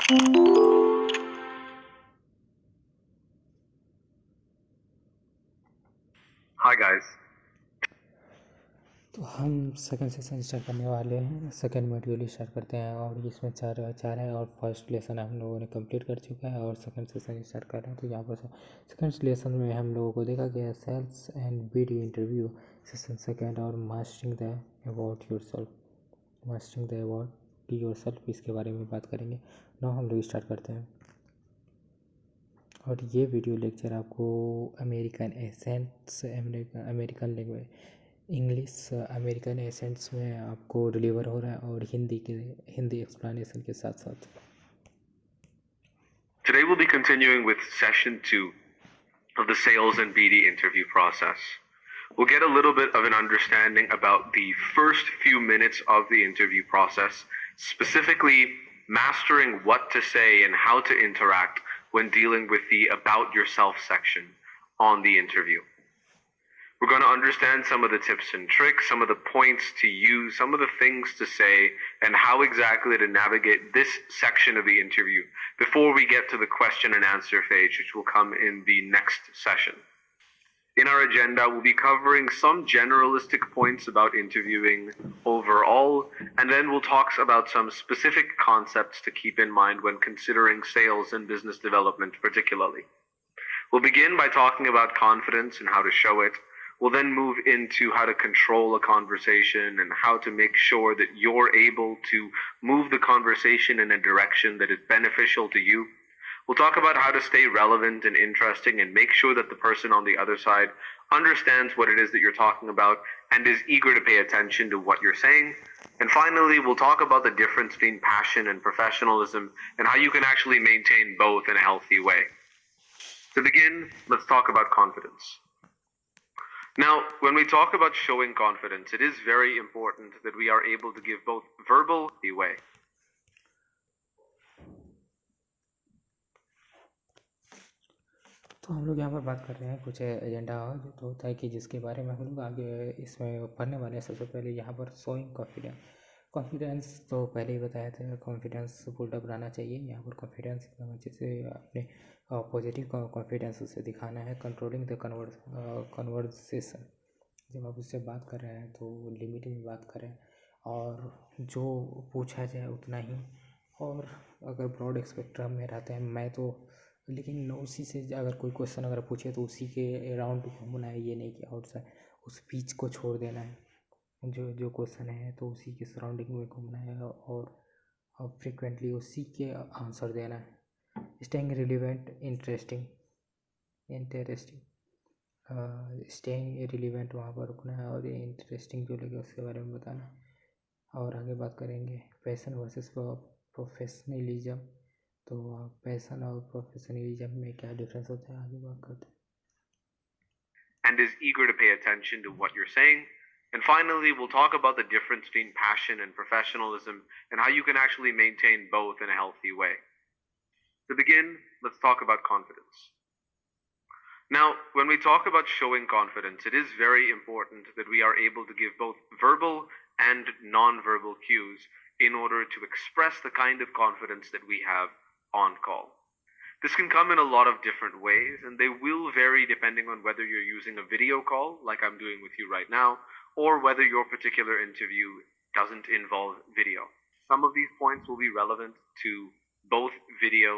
Hi guys. तो हम second session start करने वाले हैं। सेकंड मॉड्यूल स्टार्ट करते हैं और इसमें चार है और फर्स्ट लेसन हम लोगों ने कंप्लीट कर चुका है और सेकंड सेशन स्टार्ट कर रहे हैं। तो यहाँ पर सेकंड लेसन में हम लोगों को देखा गया sales and BD interview session second और mastering the about yourself इसके बारे में बात करेंगे। नाउ हम लोग स्टार्ट करते हैं और ये वीडियो लेक्चर आपको American ascents American language English American ascents में आपको डिलीवर हो रहा है और हिंदी एक्सप्लेनेशन के साथ साथ। Today we'll be continuing with session 2 of the sales and BD interview process. We'll get a little bit of an understanding about the first few minutes of the interview process, specifically mastering what to say and how to interact when dealing with the about yourself section on the interview. We're going to understand some of the tips and tricks, some of the points to use, some of the things to say, and how exactly to navigate this section of the interview before we get to the question and answer phase, which will come in the next session. In our agenda, we'll be covering some generalistic points about interviewing overall, and then we'll talk about some specific concepts to keep in mind when considering sales and business development particularly. We'll begin by talking about confidence and how to show it. We'll then move into how to control a conversation and how to make sure that you're able to move the conversation in a direction that is beneficial to you. We'll talk about how to stay relevant and interesting and make sure that the person on the other side understands what it is that you're talking about and is eager to pay attention to what you're saying. And finally, we'll talk about the difference between passion and professionalism and how you can actually maintain both in a healthy way. To begin, let's talk about confidence. Now, when we talk about showing confidence, it is very important that we are able to give both verbal way. तो हम लोग यहाँ पर बात कर रहे हैं कुछ एजेंडा जो तो होता है कि जिसके बारे में हम लोग आगे इसमें पढ़ने वाले हैं। सबसे पहले यहाँ पर शोइंग कॉन्फिडेंस तो पहले ही बताया था, कॉन्फिडेंस बुल्डअप रहना चाहिए। यहाँ पर कॉन्फिडेंस एकदम अच्छे से अपने पॉजिटिव कॉन्फिडेंस उसे दिखाना है। कंट्रोलिंग द कन्वर्सेशन, जब आप उससे बात कर रहे हैं तो लिमिट में बात करें और जो पूछा जाए उतना ही। और अगर ब्रॉड स्पेक्ट्रम में रहते हैं मैं तो, लेकिन उसी से अगर कोई क्वेश्चन अगर पूछे तो उसी के अराउंड घूमना है, ये नहीं कि आउटसाइड उस बीच को छोड़ देना है। जो क्वेश्चन है तो उसी के सराउंडिंग में घूमना है और फ्रिक्वेंटली उसी के आंसर देना है। Staying relevant interesting staying relevant वहाँ पर रुकना है और इंटरेस्टिंग जो लगे उसके बारे में बताना है। और आगे बात करेंगे पैशन वर्सेस प्रोफेशनलिज्म। तो पैशन और प्रोफेशनलिज्म में क्या डिफरेंस होता है, आगे बात करते हैं। And is eager to pay attention to what you're saying. And finally, we'll talk about the difference between passion and professionalism and how you can actually maintain both in a healthy way. To begin, let's talk about confidence. Now, when we talk about showing confidence, it is very important that we are able to give both verbal and non-verbal cues in order to express the kind of confidence that we have on call. This can come in a lot of different ways, and they will vary depending on whether you're using a video call, like I'm doing with you right now, or whether your particular interview doesn't involve video. Some of these points will be relevant to both video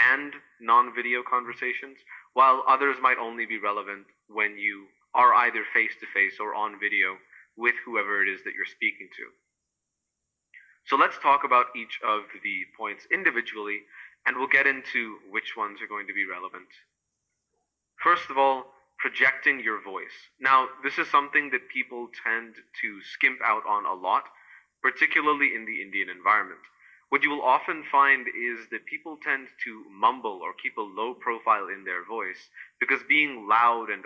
and non-video conversations, while others might only be relevant when you are either face-to-face or on video with whoever it is that you're speaking to. So let's talk about each of the points individually, and we'll get into which ones are going to be relevant. First of all, projecting your voice. Now, this is something that people tend to skimp out on a lot, particularly in the Indian environment. What you will often find is that people tend to mumble or keep a low profile in their voice because being loud and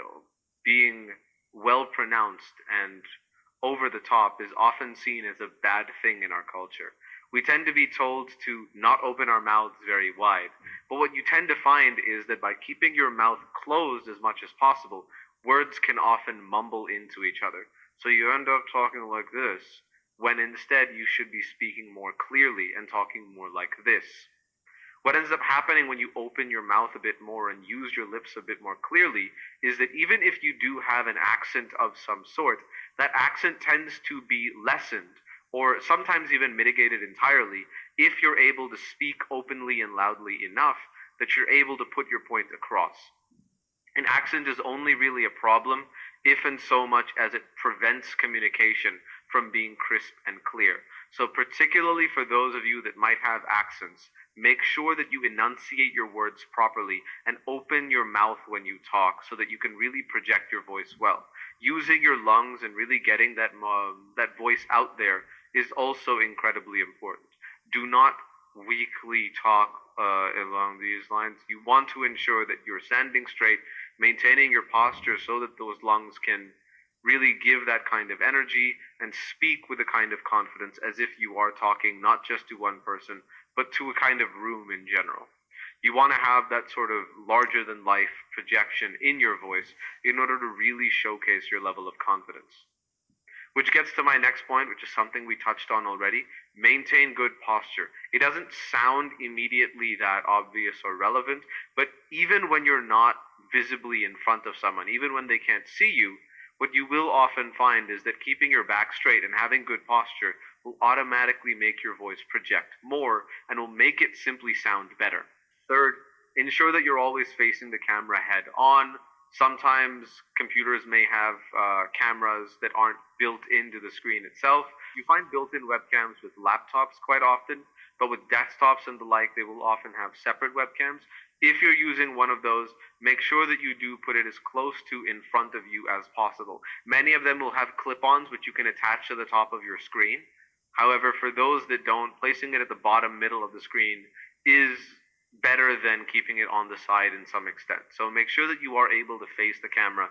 being well pronounced and over the top is often seen as a bad thing in our culture. We tend to be told to not open our mouths very wide. But what you tend to find is that by keeping your mouth closed as much as possible, words can often mumble into each other. So you end up talking like this, when instead you should be speaking more clearly and talking more like this. What ends up happening when you open your mouth a bit more and use your lips a bit more clearly is that even if you do have an accent of some sort, that accent tends to be lessened or sometimes even mitigated entirely if you're able to speak openly and loudly enough that you're able to put your point across. An accent is only really a problem if and so much as it prevents communication from being crisp and clear. So, particularly for those of you that might have accents, make sure that you enunciate your words properly and open your mouth when you talk so that you can really project your voice well. Using your lungs and really getting that voice out there is also incredibly important. Do not weakly talk along these lines. You want to ensure that you're standing straight, maintaining your posture so that those lungs can really give that kind of energy and speak with a kind of confidence as if you are talking not just to one person, but to a kind of room in general. You want to have that sort of larger than life projection in your voice in order to really showcase your level of confidence. Which gets to my next point, which is something we touched on already. Maintain good posture. It doesn't sound immediately that obvious or relevant, but even when you're not visibly in front of someone, even when they can't see you, what you will often find is that keeping your back straight and having good posture will automatically make your voice project more and will make it simply sound better. Third, ensure that you're always facing the camera head on. Sometimes computers may have cameras that aren't built into the screen itself. You find built-in webcams with laptops quite often, but with desktops and the like, they will often have separate webcams. If you're using one of those, make sure that you do put it as close to in front of you as possible. Many of them will have clip-ons which you can attach to the top of your screen. However, for those that don't, placing it at the bottom middle of the screen is better than keeping it on the side in some extent. So make sure that you are able to face the camera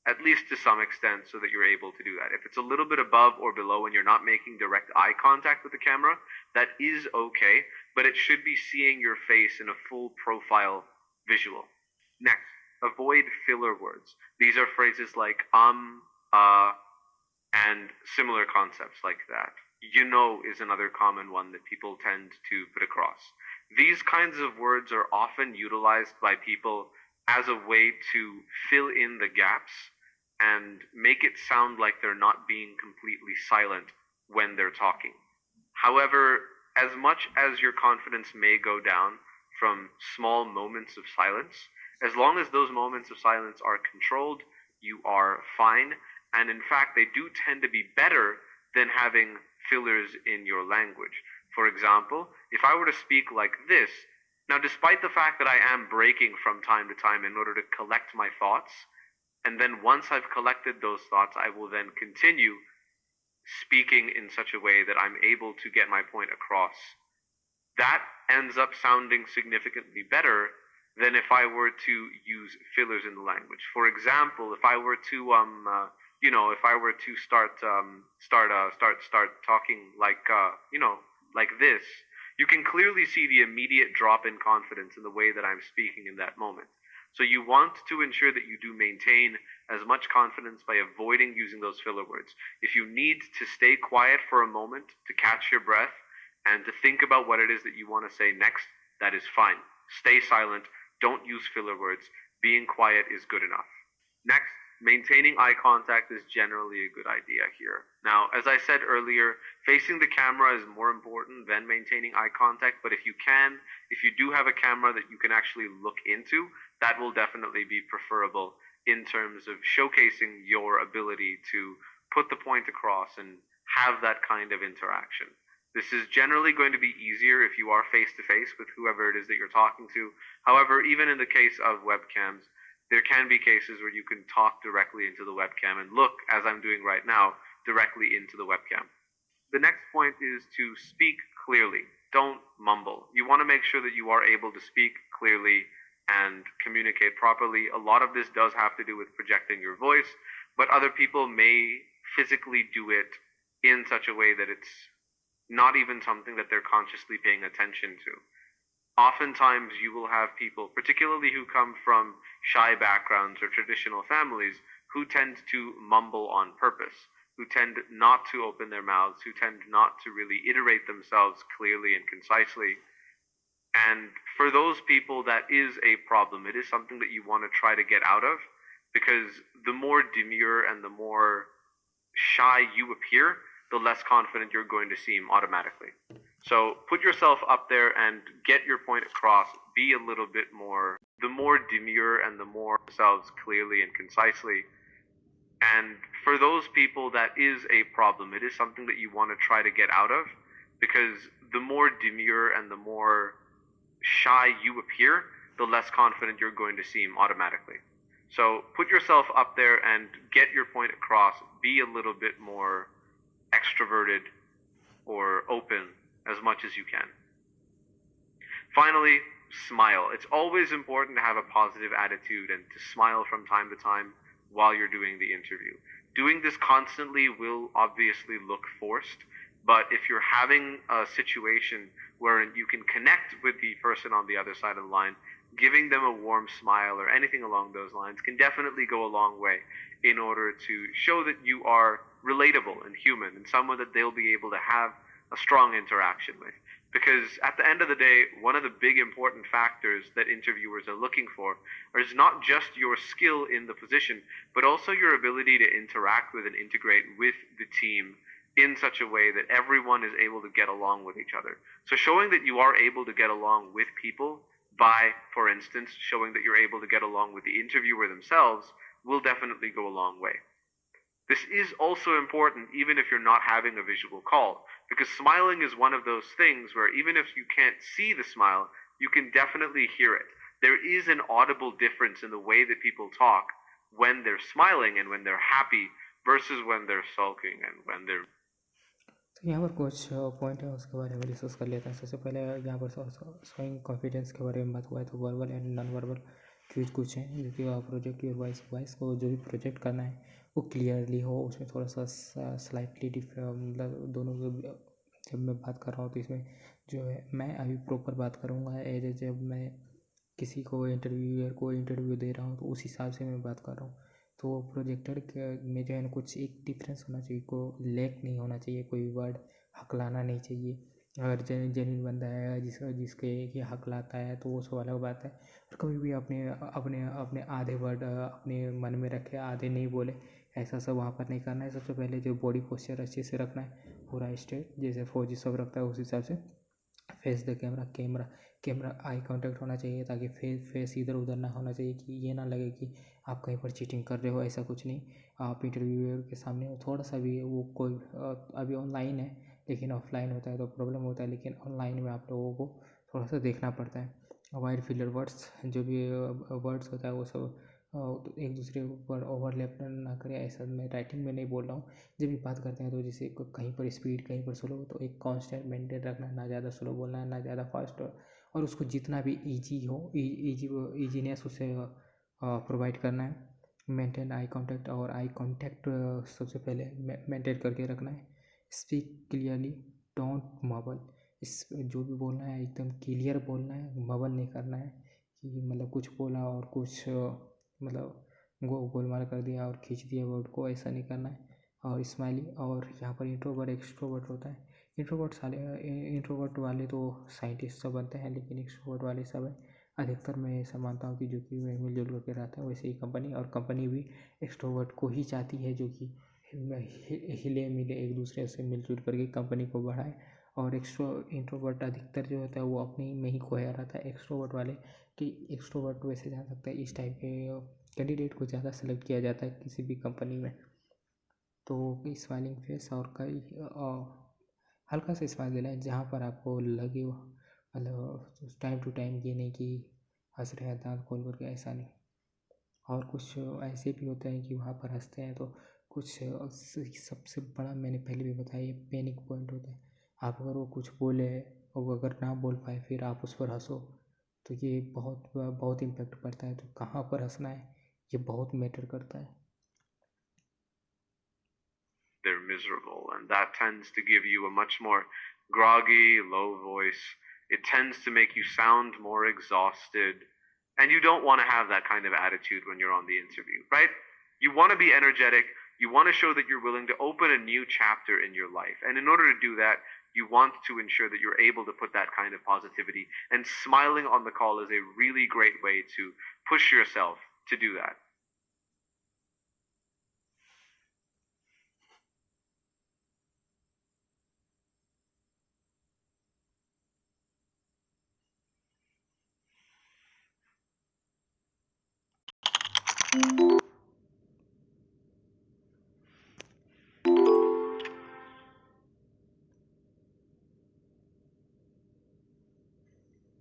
at least to some extent so that you're able to do that. If it's a little bit above or below and you're not making direct eye contact with the camera, that is okay, but it should be seeing your face in a full profile visual. Next, avoid filler words. These are phrases like and similar concepts like that. You know is another common one that people tend to put across. These kinds of words are often utilized by people as a way to fill in the gaps and make it sound like they're not being completely silent when they're talking. However, as much as your confidence may go down from small moments of silence, as long as those moments of silence are controlled, you are fine. And in fact, they do tend to be better than having fillers in your language. For example, if I were to speak like this, now despite the fact that I am breaking from time to time in order to collect my thoughts, and then once I've collected those thoughts, I will then continue speaking in such a way that I'm able to get my point across. That ends up sounding significantly better than if I were to use fillers in the language. For example, if I were to if I were to start talking like like this, you can clearly see the immediate drop in confidence in the way that I'm speaking in that moment. So you want to ensure that you do maintain as much confidence by avoiding using those filler words. If you need to stay quiet for a moment to catch your breath and to think about what it is that you want to say next, that is fine. Stay silent. Don't use filler words. Being quiet is good enough. Next, maintaining eye contact is generally a good idea here. Now, as I said earlier, facing the camera is more important than maintaining eye contact, but if you do have a camera that you can actually look into, that will definitely be preferable in terms of showcasing your ability to put the point across and have that kind of interaction. This is generally going to be easier if you are face to face with whoever it is that you're talking to. However, even in the case of webcams, there can be cases where you can talk directly into the webcam and look, as I'm doing right now, directly into the webcam. The next point is to speak clearly. Don't mumble. You want to make sure that you are able to speak clearly and communicate properly. A lot of this does have to do with projecting your voice, but other people may physically do it in such a way that it's not even something that they're consciously paying attention to. Oftentimes you will have people, particularly who come from shy backgrounds or traditional families, who tend to mumble on purpose, who tend not to open their mouths, who tend not to really iterate themselves clearly and concisely. And for those people, that is a problem. It is something that you want to try to get out of, because the more demure and the more shy you appear, the less confident you're going to seem automatically. So put yourself up there and get your point across. Be a little bit more, the more demure and the more themselves clearly and concisely. And for those people, that is a problem. It is something that you want to try to get out of, because the more demure and the more shy you appear, the less confident you're going to seem automatically. So put yourself up there and get your point across. Be a little bit more extroverted or open as much as you can. Finally, smile. It's always important to have a positive attitude and to smile from time to time while you're doing the interview. Doing this constantly will obviously look forced, but if you're having a situation where you can connect with the person on the other side of the line, giving them a warm smile or anything along those lines can definitely go a long way in order to show that you are relatable and human and someone that they'll be able to have a strong interaction with. Because at the end of the day, one of the big important factors that interviewers are looking for is not just your skill in the position, but also your ability to interact with and integrate with the team in such a way that everyone is able to get along with each other. So showing that you are able to get along with people by, for instance, showing that you're able to get along with the interviewer themselves will definitely go a long way. This is also important even if you're not having a visual call, because smiling is one of those things where even if you can't see the smile, you can definitely hear it. There is an audible difference in the way that people talk when they're smiling and when they're happy versus when they're sulking and when they're. तो यहाँ पर कुछ point है उसके बारे में discuss कर लेते हैं। सबसे पहले यहाँ पर शोइंग कॉन्फिडेंस के बारे में बात हुआ है, तो verbal and non verbal cues कुछ हैं जो कि प्रोजेक्ट योर वॉइस को जो भी प्रोजेक्ट करना है वो क्लियरली हो, उसमें थोड़ा सा स्लाइटली मतलब दोनों जब मैं बात कर रहा हूँ तो इसमें जो है मैं अभी प्रॉपर बात करूँगा एज जब मैं किसी को इंटरव्यूअर को इंटरव्यू दे रहा हूँ तो उस हिसाब से मैं बात कर रहा हूँ। तो प्रोजेक्टर में जो है ना कुछ एक डिफरेंस होना चाहिए, को लैक नहीं होना चाहिए, कोई वर्ड हकलाना नहीं चाहिए। अगर जेन्युइन बंदा है जिसके ये हकलाता है तो वो सब अलग बात है। और कभी भी अपने अपने अपने आधे वर्ड अपने मन में रखे, आधे नहीं बोले, ऐसा सब वहाँ पर नहीं करना है। सबसे पहले जो बॉडी पोस्चर अच्छे से रखना है, पूरा स्ट्रेट, जैसे फौजी सब रखता है उस हिसाब से। Face the camera eye contact होना चाहिए, ताकि फेस इधर उधर ना होना चाहिए, कि ये ना लगे कि आप कहीं पर चीटिंग कर रहे हो, ऐसा कुछ नहीं। आप इंटरव्यूअर के सामने थोड़ा सा भी वो कोई अभी ऑनलाइन है लेकिन ऑफलाइन होता है तो प्रॉब्लम होता है, लेकिन ऑनलाइन में आप लोगों को थोड़ा सा देखना पड़ता है। वाइड फिलर वर्ड्स, जो भी वर्ड्स होता है वो सब तो एक दूसरे पर ओवरलैप ना करें, ऐसा मैं राइटिंग में नहीं बोल रहा हूँ। जब भी बात करते हैं तो जैसे कहीं पर स्पीड कहीं पर स्लो, तो एक कांस्टेंट मेंटेन रखना है, ना ज़्यादा स्लो बोलना है ना ज़्यादा फास्ट, और उसको जितना भी ईजी हो ईजीनेस उसे प्रोवाइड करना है। मेंटेन आई कांटेक्ट, और आई कांटेक्ट सबसे पहले मेंटेन करके रखना है। स्पीक क्लियरली, डोंट मबल, इस जो भी बोलना है एकदम क्लियर बोलना है, मबल नहीं करना है कि मतलब कुछ बोला और कुछ मतलब गोलमाल कर दिया और खींच दिया वर्ड को, ऐसा नहीं करना है। और स्माइली, और यहाँ पर इंट्रोवर्ट एक्सट्रोवर्ट होता है। इंट्रोवर्ट वाले तो साइंटिस्ट सब बनते हैं, लेकिन एक्सट्रोवर्ट वाले सब है अधिकतर। मैं ऐसा मानता हूँ कि जो कि मिलजुल करके रहता है, वैसे ही कंपनी भी एक्सट्रोवर्ट को ही चाहती है, जो कि हिले मिले एक दूसरे से मिलजुल करके कंपनी को बढ़ाए। और इंट्रोवर्ट अधिकतर जो होता है वो अपने में ही खोया रहता है। एक्सट्रोवर्ट वाले कि एक्सट्रोवर्ट वैसे जा सकता है, इस टाइप के कैंडिडेट को ज़्यादा सेलेक्ट किया जाता है किसी भी कंपनी में। तो स्माइलिंग फेस और कई हल्का सा स्माइल देना है जहाँ पर आपको लगे, मतलब टाइम टू टाइम ये नहीं कि हंस रहे हैं दांत खोल करके, ऐसा नहीं। और कुछ ऐसे भी होते हैं कि वहाँ पर हंसते हैं तो कुछ सबसे बड़ा मैंने पहले भी बताया, ये पैनिक पॉइंट होता है। आप अगर वो कुछ बोले और वो अगर ना बोल पाए फिर आप उस पर हंसो, तो ये बहुत इम्पेक्ट पड़ता है। तो कहाँ पर हंसना है ये बहुत मैटर करता है। They're miserable, and that tends to give you a much more groggy, low voice. It tends to make you sound more exhausted, and you don't want to have that kind of attitude when you're on the interview, right? You want to be energetic. You want to show that you're willing to open a new chapter in your life, and in order to do that, You want to ensure that you're able to put that kind of positivity, and smiling on the call is a really great way to push yourself to do that.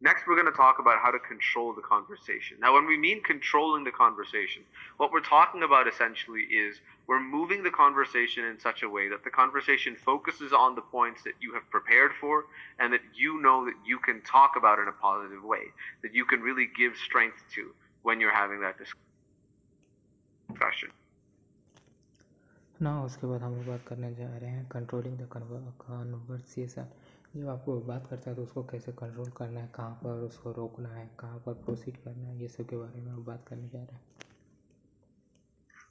Next, we're going to talk about how to control the conversation. Now, when we mean controlling the conversation, what we're talking about essentially is we're moving the conversation in such a way that the conversation focuses on the points that you have prepared for and that you know that you can talk about in a positive way, that you can really give strength to when you're having that discussion. ना उसके बाद हम लोग बात करने जा रहे हैं कंट्रोलिंग द कन्वर्सेशन। जब आपको बात करता है तो उसको कैसे कंट्रोल करना है, कहाँ पर उसको रोकना है, कहाँ पर प्रोसीड करना है, ये सब के बारे में हम बात करने जा रहे हैं।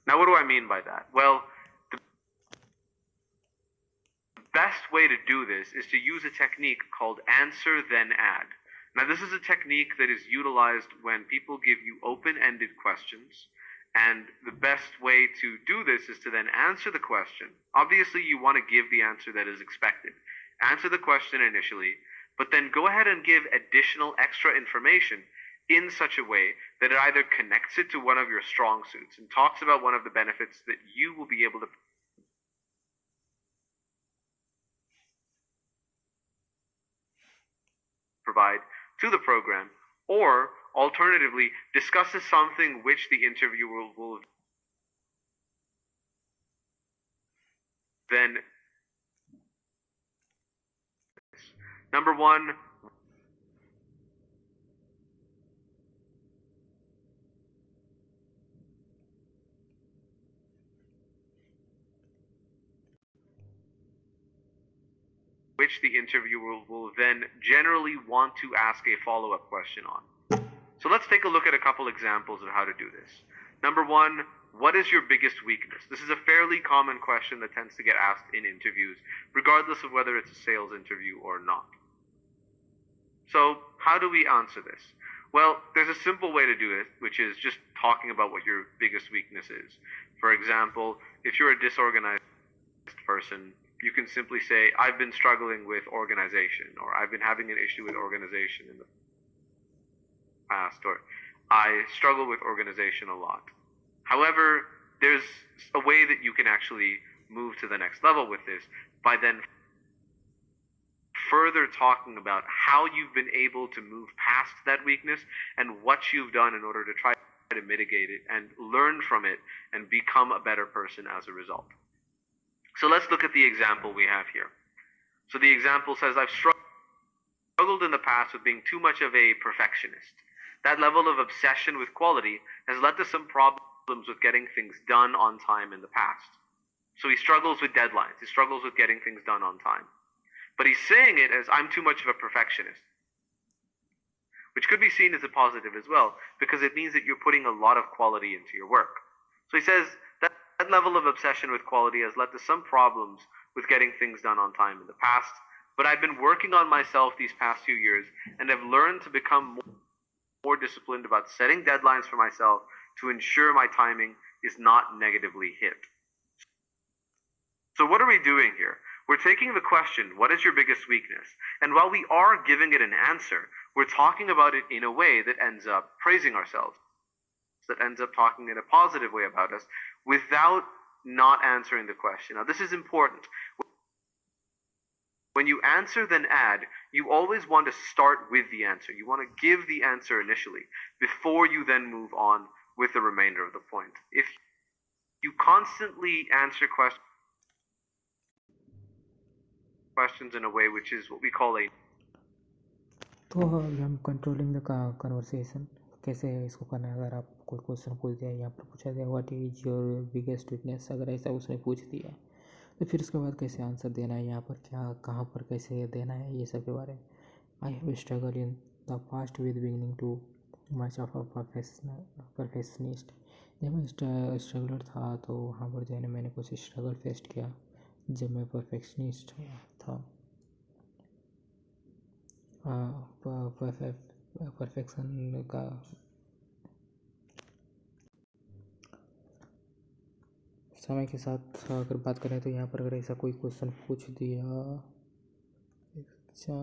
Now, what do I mean by that? Well, the best way to do this is to use a technique called answer then add. Now, this is a technique that is utilized when people give you open-ended questions, and the best way to do this is to then answer the question. Obviously, you want to give the answer that is expected. Answer the question initially, but then go ahead and give additional extra information in such a way that it either connects it to one of your strong suits and talks about one of the benefits that you will be able to provide to the program, or alternatively discusses something which the interviewer will then. Number one, which the interviewer will then generally want to ask a follow-up question on. So let's take a look at a couple examples of how to do this. Number one, what is your biggest weakness? This is a fairly common question that tends to get asked in interviews, regardless of whether it's a sales interview or not. So how do we answer this? Well, there's a simple way to do it, which is just talking about what your biggest weakness is. For example, if you're a disorganized person, you can simply say, I've been struggling with organization, or I've been having an issue with organization in the past, or I struggle with organization a lot. However, there's a way that you can actually move to the next level with this by then further talking about how you've been able to move past that weakness and what you've done in order to try to mitigate it and learn from it and become a better person as a result. So let's look at the example we have here. So the example says, I've struggled in the past with being too much of a perfectionist. That level of obsession with quality has led to some problems with getting things done on time in the past. So he struggles with deadlines. He struggles with getting things done on time. But he's saying it as, I'm too much of a perfectionist, which could be seen as a positive as well, because it means that you're putting a lot of quality into your work. So he says that level of obsession with quality has led to some problems with getting things done on time in the past, but I've been working on myself these past few years and have learned to become more disciplined about setting deadlines for myself to ensure my timing is not negatively hit. So what are we doing here? We're taking the question, what is your biggest weakness? And while we are giving it an answer, we're talking about it in a way that ends up praising ourselves, that ends up talking in a positive way about us without not answering the question. Now, this is important. When you answer then add, you always want to start with the answer. You want to give the answer initially before you then move on with the remainder of the point. If you constantly answer questions in a way which is what we call a तो अभी हम controlling the conversation कैसे इसको करना है। अगर आप कोई क्वेश्चन पूछ दिया, यहाँ पर पूछा जाए what is your biggest weakness, अगर ऐसा उसने पूछ दिया तो फिर उसके बाद कैसे आंसर देना है, यहाँ पर क्या कहाँ पर कैसे देना है, ये सब के बारे में। I have struggle in the past with beginning too much of a perfectionist. जब मैं स्ट्रगलर था तो वहाँ पर जो है ना मैंने कुछ स्ट्रगल फेस किया जब मैं परफेक्शनिस्ट था। परफेक्शन का समय के साथ अगर बात करें तो यहाँ पर अगर ऐसा कोई क्वेश्चन पूछ दिया, अच्छा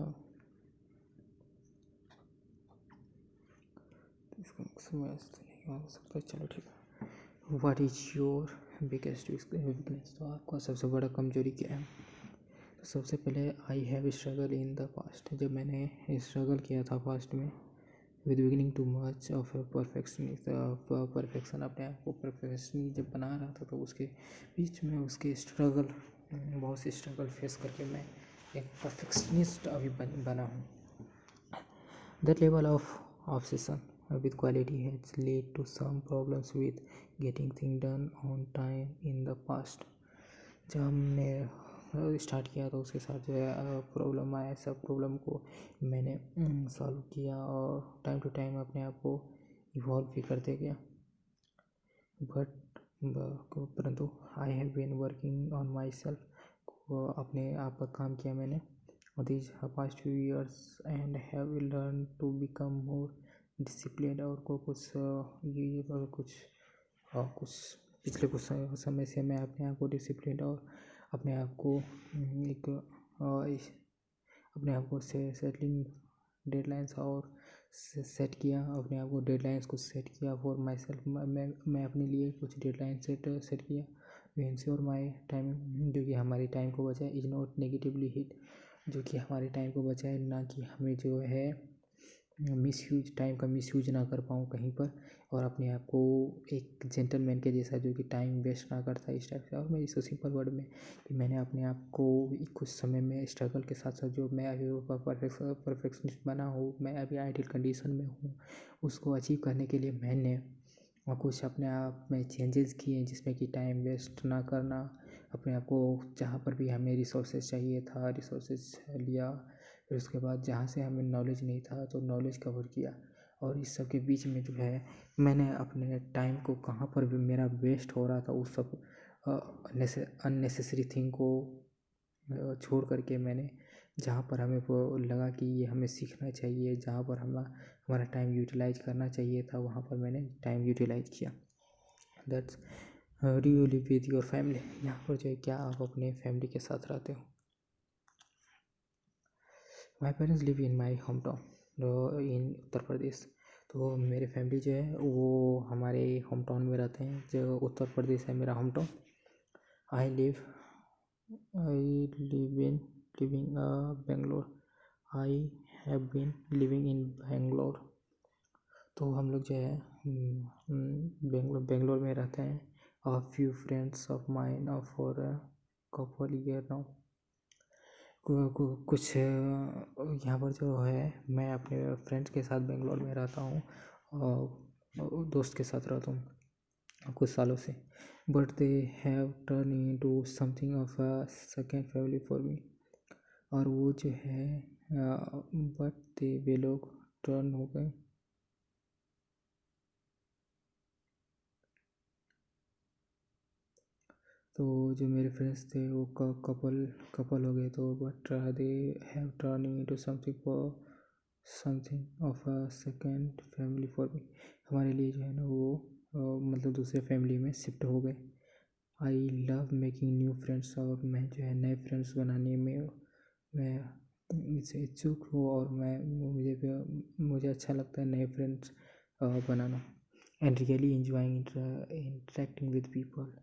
इसका समय तो नहीं हो सकता, चलो ठीक है। What is your biggest weakness, तो आपका सबसे बड़ा कमजोरी क्या है? तो सबसे पहले I have struggle in the past, जब मैंने स्ट्रगल किया था पास्ट में with beginning too much of perfection, अपने आप को परफेक्शनिस्ट जब बना रहा था तो उसके बीच में उसके स्ट्रगल, बहुत सी स्ट्रगल फेस करके मैं एक परफेक्शनिस्ट अभी बना हूँ। That level of obsession with quality has led to some problems with getting things done on time in the past। जब हमने स्टार्ट किया तो उसके साथ जो है प्रॉब्लम आया, सब प्रॉब्लम को मैंने सॉल्व किया और टाइम टू टाइम अपने आप को इवॉल्व भी करते गया। परंतु I have been working on myself, अपने आप पर काम किया मैंने these past few years and have learned to become more disciplined। और को कुछ कुछ पिछले कुछ समय से मैं अपने आप को डिसिप्लिन और अपने आप को एक अपने आप को सेटलिंग डेडलाइंस और सेट किया, अपने आप को डेडलाइंस को सेट किया फॉर माई सेल्फ। मैं अपने लिए कुछ डेडलाइन सेट किया टू इंश्योर माई टाइम, जो कि हमारी टाइम को बचाए, इज नॉट नेगेटिवली हिट, जो कि हमारे टाइम को बचाए, ना कि हमें जो है टाइम का मिसयूज ना कर पाऊँ कहीं पर, और अपने आप को एक जेंटलमैन के जैसा जो कि टाइम वेस्ट ना करता इस टाइप से। और मैं इसको सिंपल वर्ड में कि मैंने अपने आप को कुछ समय में स्ट्रगल के साथ साथ जो मैं अभी परफेक्शनिस्ट बना हूँ, मैं अभी आइडियल कंडीशन में हूँ, उसको अचीव करने के लिए मैंने कुछ अपने आप में चेंजेस किए, जिसमें कि टाइम वेस्ट ना करना, अपने आप को जहाँ पर भी हमें रिसोर्सेज चाहिए था रिसोर्सेज लिया, फिर उसके बाद जहाँ से हमें नॉलेज नहीं था तो नॉलेज कवर किया। और इस सब के बीच में जो है मैंने अपने टाइम को कहाँ पर भी मेरा वेस्ट हो रहा था उस सब अननेसेसरी थिंग को छोड़ करके मैंने जहाँ पर हमें वो लगा कि ये हमें सीखना चाहिए, जहाँ पर हमारा टाइम यूटिलाइज करना चाहिए था, वहाँ पर मैंने टाइम यूटिलाइज किया। That's do you live with your family, यहाँ पर जो है क्या आप अपने फैमिली के साथ रहते हो? My parents live in my home town in Uttar Pradesh, तो मेरे फैमिली जो है वो हमारे होम टाउन में रहते हैं, जो उत्तर प्रदेश है मेरा home town. I live in living Bangalore, I have been living in Bangalore, तो हम लोग जो है बेंगलोर में रहते हैं। A few friends of mine for couple year now, कुछ यहाँ पर जो है मैं अपने फ्रेंड्स के साथ बेंगलोर में रहता हूँ और दोस्त के साथ रहता हूँ कुछ सालों से। But they have turn into something of a second family for me, और वो जो है बट वे लोग टर्न हो गए, तो जो मेरे फ्रेंड्स थे वो कपल हो गए, तो but they have turn into something of a second family for me, हमारे लिए जो है ना वो मतलब दूसरे फैमिली में शिफ्ट हो गए। I love making new friends, और मैं जो है नए फ्रेंड्स बनाने में मैं इससे इच्छुक हूँ, और मुझे अच्छा लगता है नए friends banana. And really enjoying interacting with people,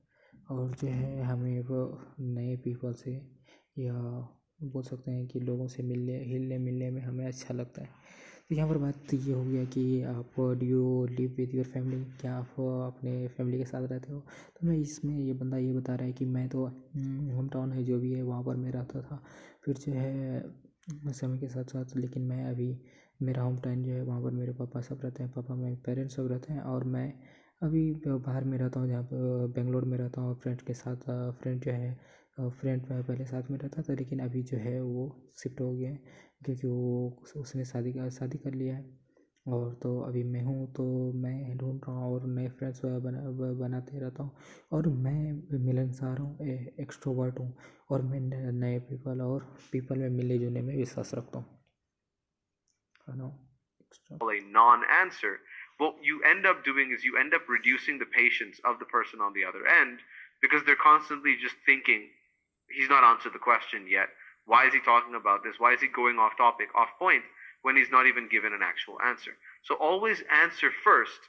और जो है हमें वो नए पीपल से या बोल सकते हैं कि लोगों से हिलने मिलने में हमें अच्छा लगता है। तो यहाँ पर बात ये हो गया कि आप do you live with your family, क्या आप अपने फैमिली के साथ रहते हो? तो मैं इसमें ये बंदा ये बता रहा है कि मैं तो होम टाउन है जो भी है वहाँ पर मैं रहता था, फिर जो है समय के साथ साथ, लेकिन मैं अभी मेरा होम टाउन जो है वहाँ पर मेरे पापा सब रहते हैं, पापा मेरे पेरेंट्स सब रहते हैं, और मैं अभी बाहर में रहता हूँ, जहाँ पर बेंगलोर में रहता हूँ फ्रेंड के साथ। फ्रेंड जो है फ्रेंड पहले साथ में रहता था, लेकिन अभी जो है वो शिफ्ट हो गया है, क्योंकि वो उसने शादी कर लिया है, और तो अभी मैं हूँ, तो मैं ढूंढ रहा हूँ और नए फ्रेंड्स बनाते रहता हूँ, और मैं मिलनसार हूँ, एक्सट्रोवर्ट हूँ, और मैं नए पीपल में मिलने जुलने में विश्वास रखता हूँ। no extra. A non-answer, what you end up doing is you end up reducing the patience of the person on the other end because they're constantly just thinking, he's not answered the question yet. Why is he talking about this? Why is he going off topic, off point, when he's not even given an actual answer? So always answer first,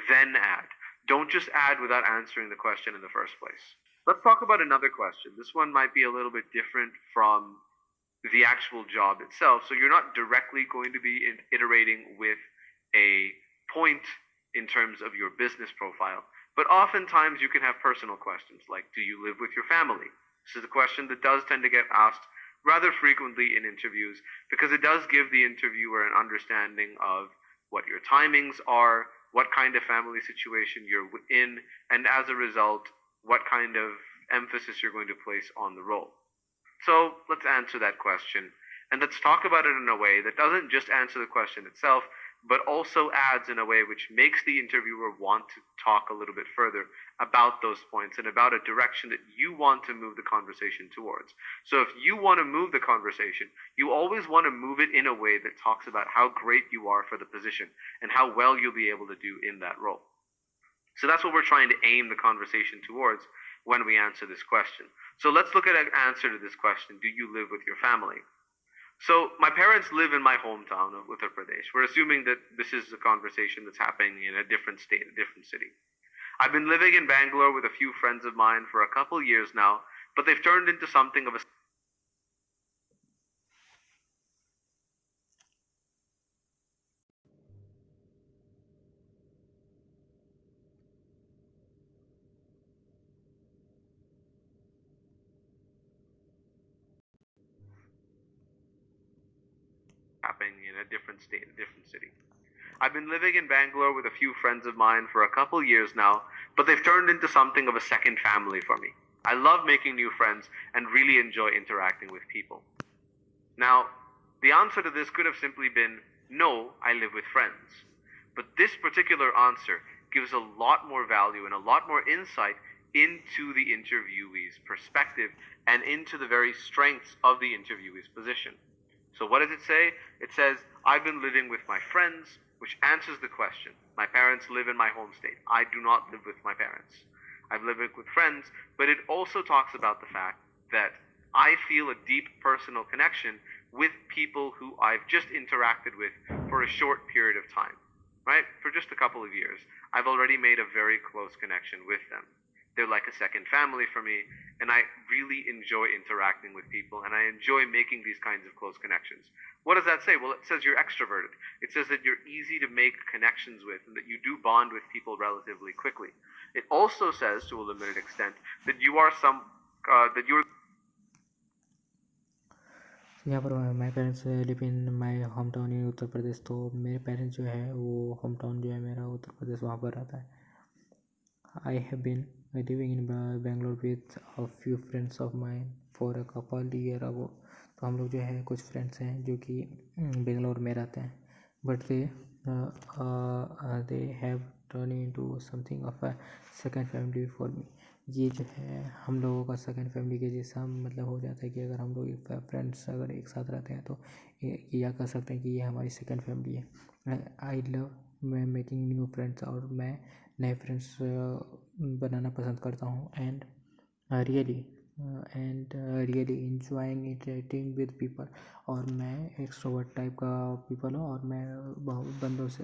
then add. Don't just add without answering the question in the first place. Let's talk about another question. This one might be a little bit different from the actual job itself. So you're not directly going to be iterating with a point in terms of your business profile, but oftentimes you can have personal questions like, do you live with your family? This is a question that does tend to get asked rather frequently in interviews because it does give the interviewer an understanding of what your timings are, what kind of family situation you're in, and as a result, what kind of emphasis you're going to place on the role. So let's answer that question. And let's talk about it in a way that doesn't just answer the question itself, but also adds in a way which makes the interviewer want to talk a little bit further about those points and about a direction that you want to move the conversation towards. So if you want to move the conversation, you always want to move it in a way that talks about how great you are for the position and how well you'll be able to do in that role. So that's what we're trying to aim the conversation towards when we answer this question. So let's look at an answer to this question. Do you live with your family? So my parents live in my hometown of Uttar Pradesh. We're assuming that this is a conversation that's happening in a different state, a different city. I've been living in Bangalore with a few friends of mine for a couple years now, but they've turned into something of a happening in a different state, a different city. I've been living in Bangalore with a few friends of mine for a couple years now, but they've turned into something of a second family for me. I love making new friends and really enjoy interacting with people. Now, the answer to this could have simply been, no, I live with friends. But this particular answer gives a lot more value and a lot more insight into the interviewee's perspective and into the very strengths of the interviewee's position. So what does it say? It says, I've been living with my friends, which answers the question. My parents live in my home state. I do not live with my parents. I've lived with friends, but it also talks about the fact that I feel a deep personal connection with people who I've just interacted with for a short period of time, right? For just a couple of years. I've already made a very close connection with them. They're like a second family for me, and I really enjoy interacting with people, and I enjoy making these kinds of close connections. What does that say? Well, it says you're extroverted. It says that you're easy to make connections with, and that you do bond with people relatively quickly. It also says, to a limited extent, that you are that you're यहाँ पर my parents live in my home town in Uttar Pradesh. तो मेरे parents जो है वो home town जो है मेरा उत्तर प्रदेश, वहाँ पर रहता है। I have been living in Bangalore with a few friends of mine for a couple year ago. तो हम लोग जो है कुछ फ्रेंड्स हैं जो कि बेंगलोर में रहते हैं, but they have turn into something of a second family for me. ये जो है हम लोगों का सेकंड फैमिली के जैसा मतलब हो जाता है कि अगर हम लोग एक फ्रेंड्स अगर एक साथ रहते हैं तो या कह सकते हैं कि ये हमारी सेकंड फैमिली है। आई लव मैं मेकिंग न्यू फ्रेंड्स, और मैं नए फ्रेंड्स बनाना पसंद करता हूँ। And really enjoying interacting with people. और मैं एक्सट्रोवर्ट टाइप का पीपल हूँ, और मैं बहुत बंदों से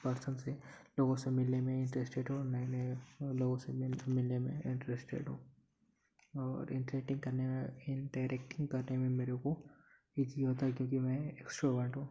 पर्सन से लोगों से मिलने में इंटरेस्टेड हूँ, नए नए लोगों से मिलने में इंटरेस्टेड हूँ। और इंटरेक्टिंग करने में मेरे को ईजी होता है क्योंकि मैं एक्सट्रोवर्ट हूँ।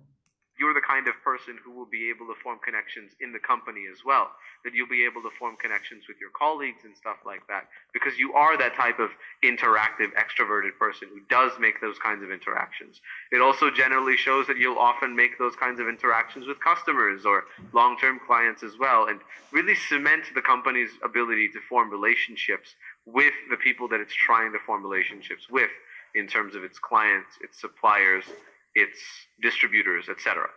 You're the kind of person who will be able to form connections in the company as well. That you'll be able to form connections with your colleagues and stuff like that. Because you are that type of interactive, extroverted person who does make those kinds of interactions. It also generally shows that you'll often make those kinds of interactions with customers or long-term clients as well, and really cement the company's ability to form relationships with the people that it's trying to form relationships with in terms of its clients, its suppliers, its distributors, etc.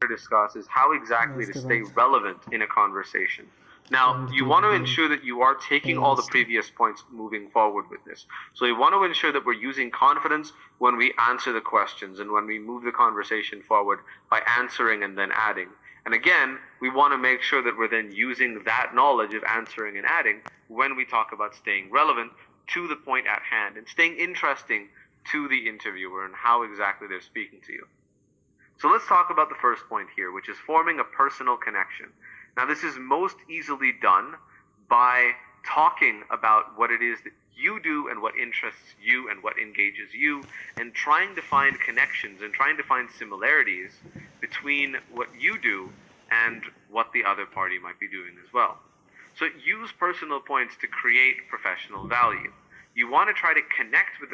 discuss is how exactly to इसके stay बाद relevant in a conversation. Now, point you 3 want to build ensure that you are taking all the test previous points moving forward with this. So you want to ensure that we're using confidence when we answer the questions and when we move the conversation forward by answering and then adding. And again, we want to make sure that we're then using that knowledge of answering and adding when we talk about staying relevant to the point at hand and staying interesting to the interviewer and how exactly they're speaking to you. So let's talk about the first point here, which is forming a personal connection. Now, this is most easily done by talking about what it is that you do and what interests you and what engages you, and trying to find connections and trying to find similarities between what you do and what the other party might be doing as well. So use personal points to create professional value. You want to try to connect with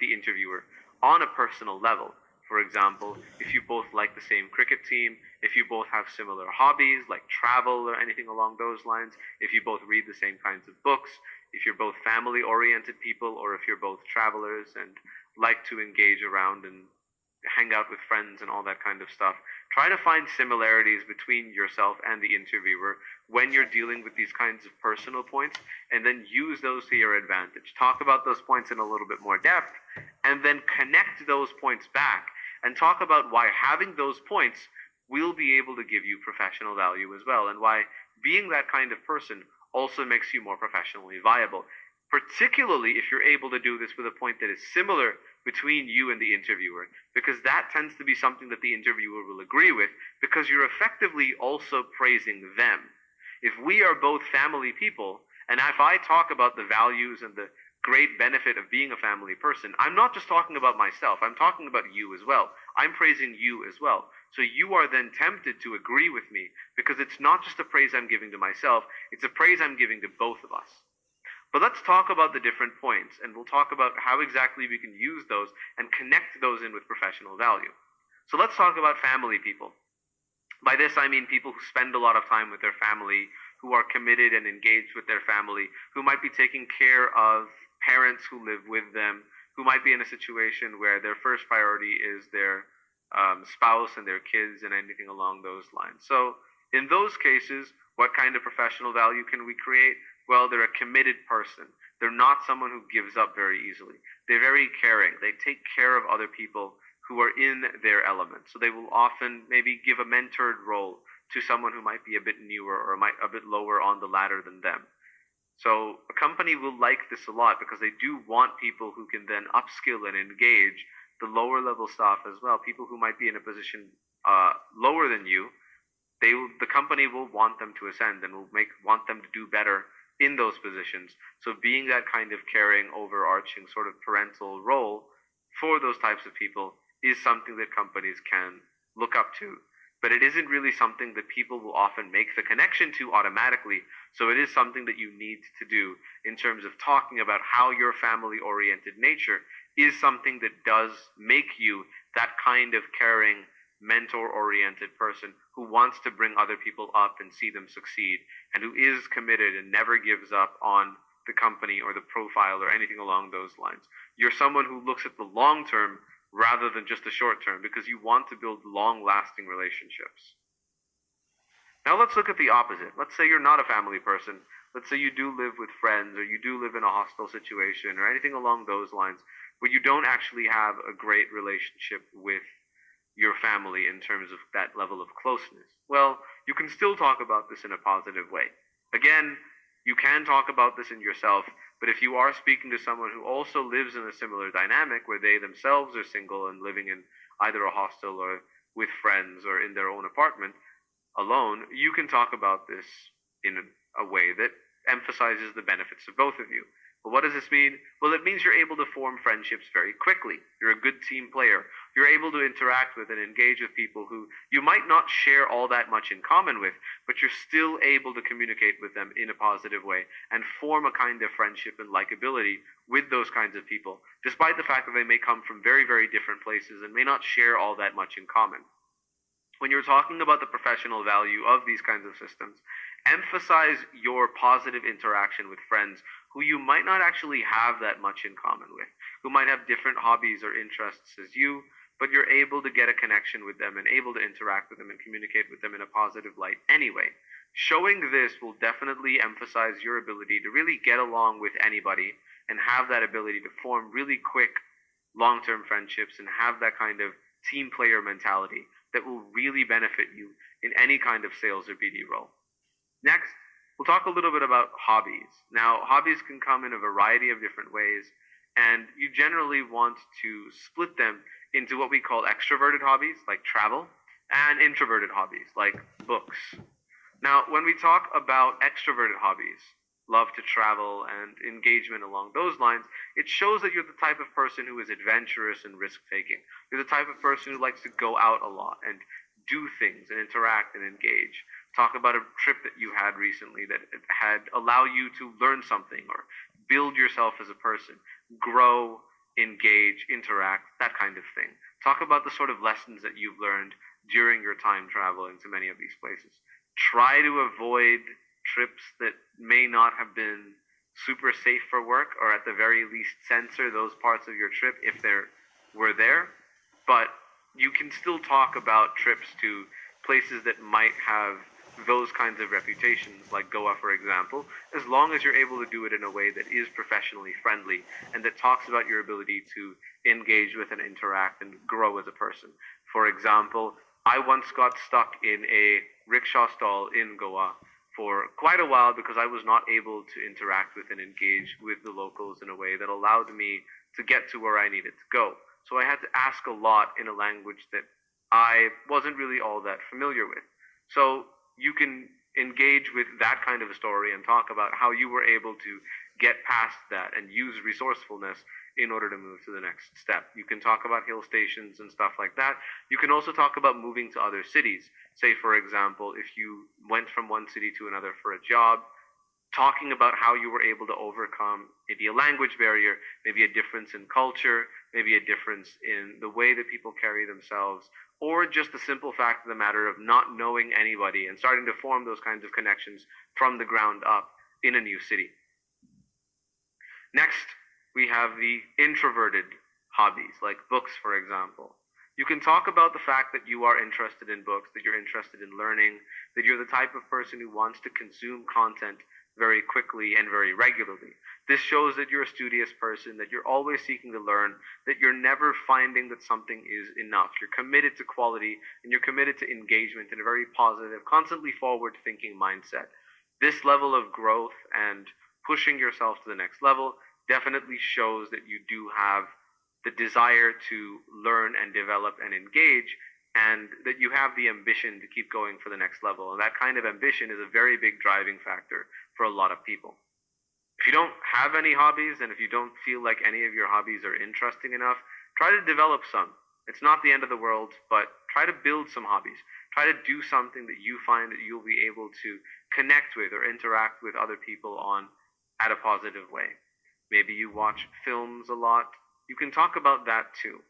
the interviewer on a personal level. For example, if you both like the same cricket team, if you both have similar hobbies like travel or anything along those lines, if you both read the same kinds of books, if you're both family-oriented people, or if you're both travelers and like to engage around and hang out with friends and all that kind of stuff. Try to find similarities between yourself and the interviewer when you're dealing with these kinds of personal points, and then use those to your advantage. Talk about those points in a little bit more depth, and then connect those points back and talk about why having those points will be able to give you professional value as well, and why being that kind of person also makes you more professionally viable. Particularly if you're able to do this with a point that is similar between you and the interviewer, because that tends to be something that the interviewer will agree with, because you're effectively also praising them. If we are both family people, and if I talk about the values and the great benefit of being a family person, I'm not just talking about myself, I'm talking about you as well. I'm praising you as well. So you are then tempted to agree with me, because it's not just a praise I'm giving to myself, it's a praise I'm giving to both of us. But let's talk about the different points, and we'll talk about how exactly we can use those and connect those in with professional value. So let's talk about family people. By this I mean people who spend a lot of time with their family, who are committed and engaged with their family, who might be taking care of parents who live with them, who might be in a situation where their first priority is their spouse and their kids and anything along those lines. So in those cases, what kind of professional value can we create? Well, they're a committed person. They're not someone who gives up very easily. They're very caring. They take care of other people who are in their element. So they will often maybe give a mentored role to someone who might be a bit newer or a bit lower on the ladder than them. So a company will like this a lot, because they do want people who can then upskill and engage the lower level staff as well. People who might be in a position lower than you, the company will want them to ascend and will want them to do better in those positions. So being that kind of caring, overarching sort of parental role for those types of people is something that companies can look up to. But it isn't really something that people will often make the connection to automatically. So it is something that you need to do in terms of talking about how your family-oriented nature is something that does make you that kind of caring, mentor-oriented person who wants to bring other people up and see them succeed, and who is committed and never gives up on the company or the profile or anything along those lines. You're someone who looks at the long term rather than just the short term, because you want to build long-lasting relationships. Now let's look at the opposite. Let's say you're not a family person. Let's say you do live with friends, or you do live in a hostile situation, or anything along those lines, where you don't actually have a great relationship with your family in terms of that level of closeness. Well, you can still talk about this in a positive way. Again, you can talk about this in yourself, but if you are speaking to someone who also lives in a similar dynamic, where they themselves are single and living in either a hostel or with friends or in their own apartment alone, you can talk about this in a way that emphasizes the benefits of both of you. But what does this mean? Well, it means you're able to form friendships very quickly. You're a good team player. You're able to interact with and engage with people who you might not share all that much in common with, but you're still able to communicate with them in a positive way and form a kind of friendship and likability with those kinds of people, despite the fact that they may come from very, very different places and may not share all that much in common. When you're talking about the professional value of these kinds of systems, emphasize your positive interaction with friends who you might not actually have that much in common with, who might have different hobbies or interests as you, but you're able to get a connection with them and able to interact with them and communicate with them in a positive light anyway. Showing this will definitely emphasize your ability to really get along with anybody and have that ability to form really quick long-term friendships and have that kind of team player mentality that will really benefit you in any kind of sales or BD role. Next, we'll talk a little bit about hobbies. Now, hobbies can come in a variety of different ways, and you generally want to split them into what we call extroverted hobbies, like travel, and introverted hobbies, like books. Now, when we talk about extroverted hobbies, love to travel and engagement along those lines, it shows that you're the type of person who is adventurous and risk taking. You're the type of person who likes to go out a lot and do things and interact and engage. Talk about a trip that you had recently that had allow you to learn something or build yourself as a person, grow, engage, interact, that kind of thing. Talk about the sort of lessons that you've learned during your time traveling to many of these places. Try to avoid trips that may not have been super safe for work, or at the very least censor those parts of your trip if there were there. But you can still talk about trips to places that might have those kinds of reputations, like Goa, for example, as long as you're able to do it in a way that is professionally friendly and that talks about your ability to engage with and interact and grow as a person. For example, I once got stuck in a rickshaw stall in Goa for quite a while because I was not able to interact with and engage with the locals in a way that allowed me to get to where I needed to go. So I had to ask a lot in a language that I wasn't really all that familiar with. So you can engage with that kind of a story and talk about how you were able to get past that and use resourcefulness in order to move to the next step. You can talk about hill stations and stuff like that. You can also talk about moving to other cities. Say, for example, if you went from one city to another for a job, talking about how you were able to overcome maybe a language barrier, maybe a difference in culture, maybe a difference in the way that people carry themselves, or just the simple fact of the matter of not knowing anybody and starting to form those kinds of connections from the ground up in a new city. Next, we have the introverted hobbies, like books, for example. You can talk about the fact that you are interested in books, that you're interested in learning, that you're the type of person who wants to consume content very quickly and very regularly. This shows that you're a studious person, that you're always seeking to learn, that you're never finding that something is enough. You're committed to quality and you're committed to engagement in a very positive, constantly forward thinking mindset. This level of growth and pushing yourself to the next level definitely shows that you do have the desire to learn and develop and engage, and that you have the ambition to keep going for the next level. And that kind of ambition is a very big driving factor for a lot of people. If you don't have any hobbies, and if you don't feel like any of your hobbies are interesting enough, try to develop some. It's not the end of the world, but try to build some hobbies. Try to do something that you find that you'll be able to connect with or interact with other people on at a positive way. Maybe you watch films a lot. You can talk about that too.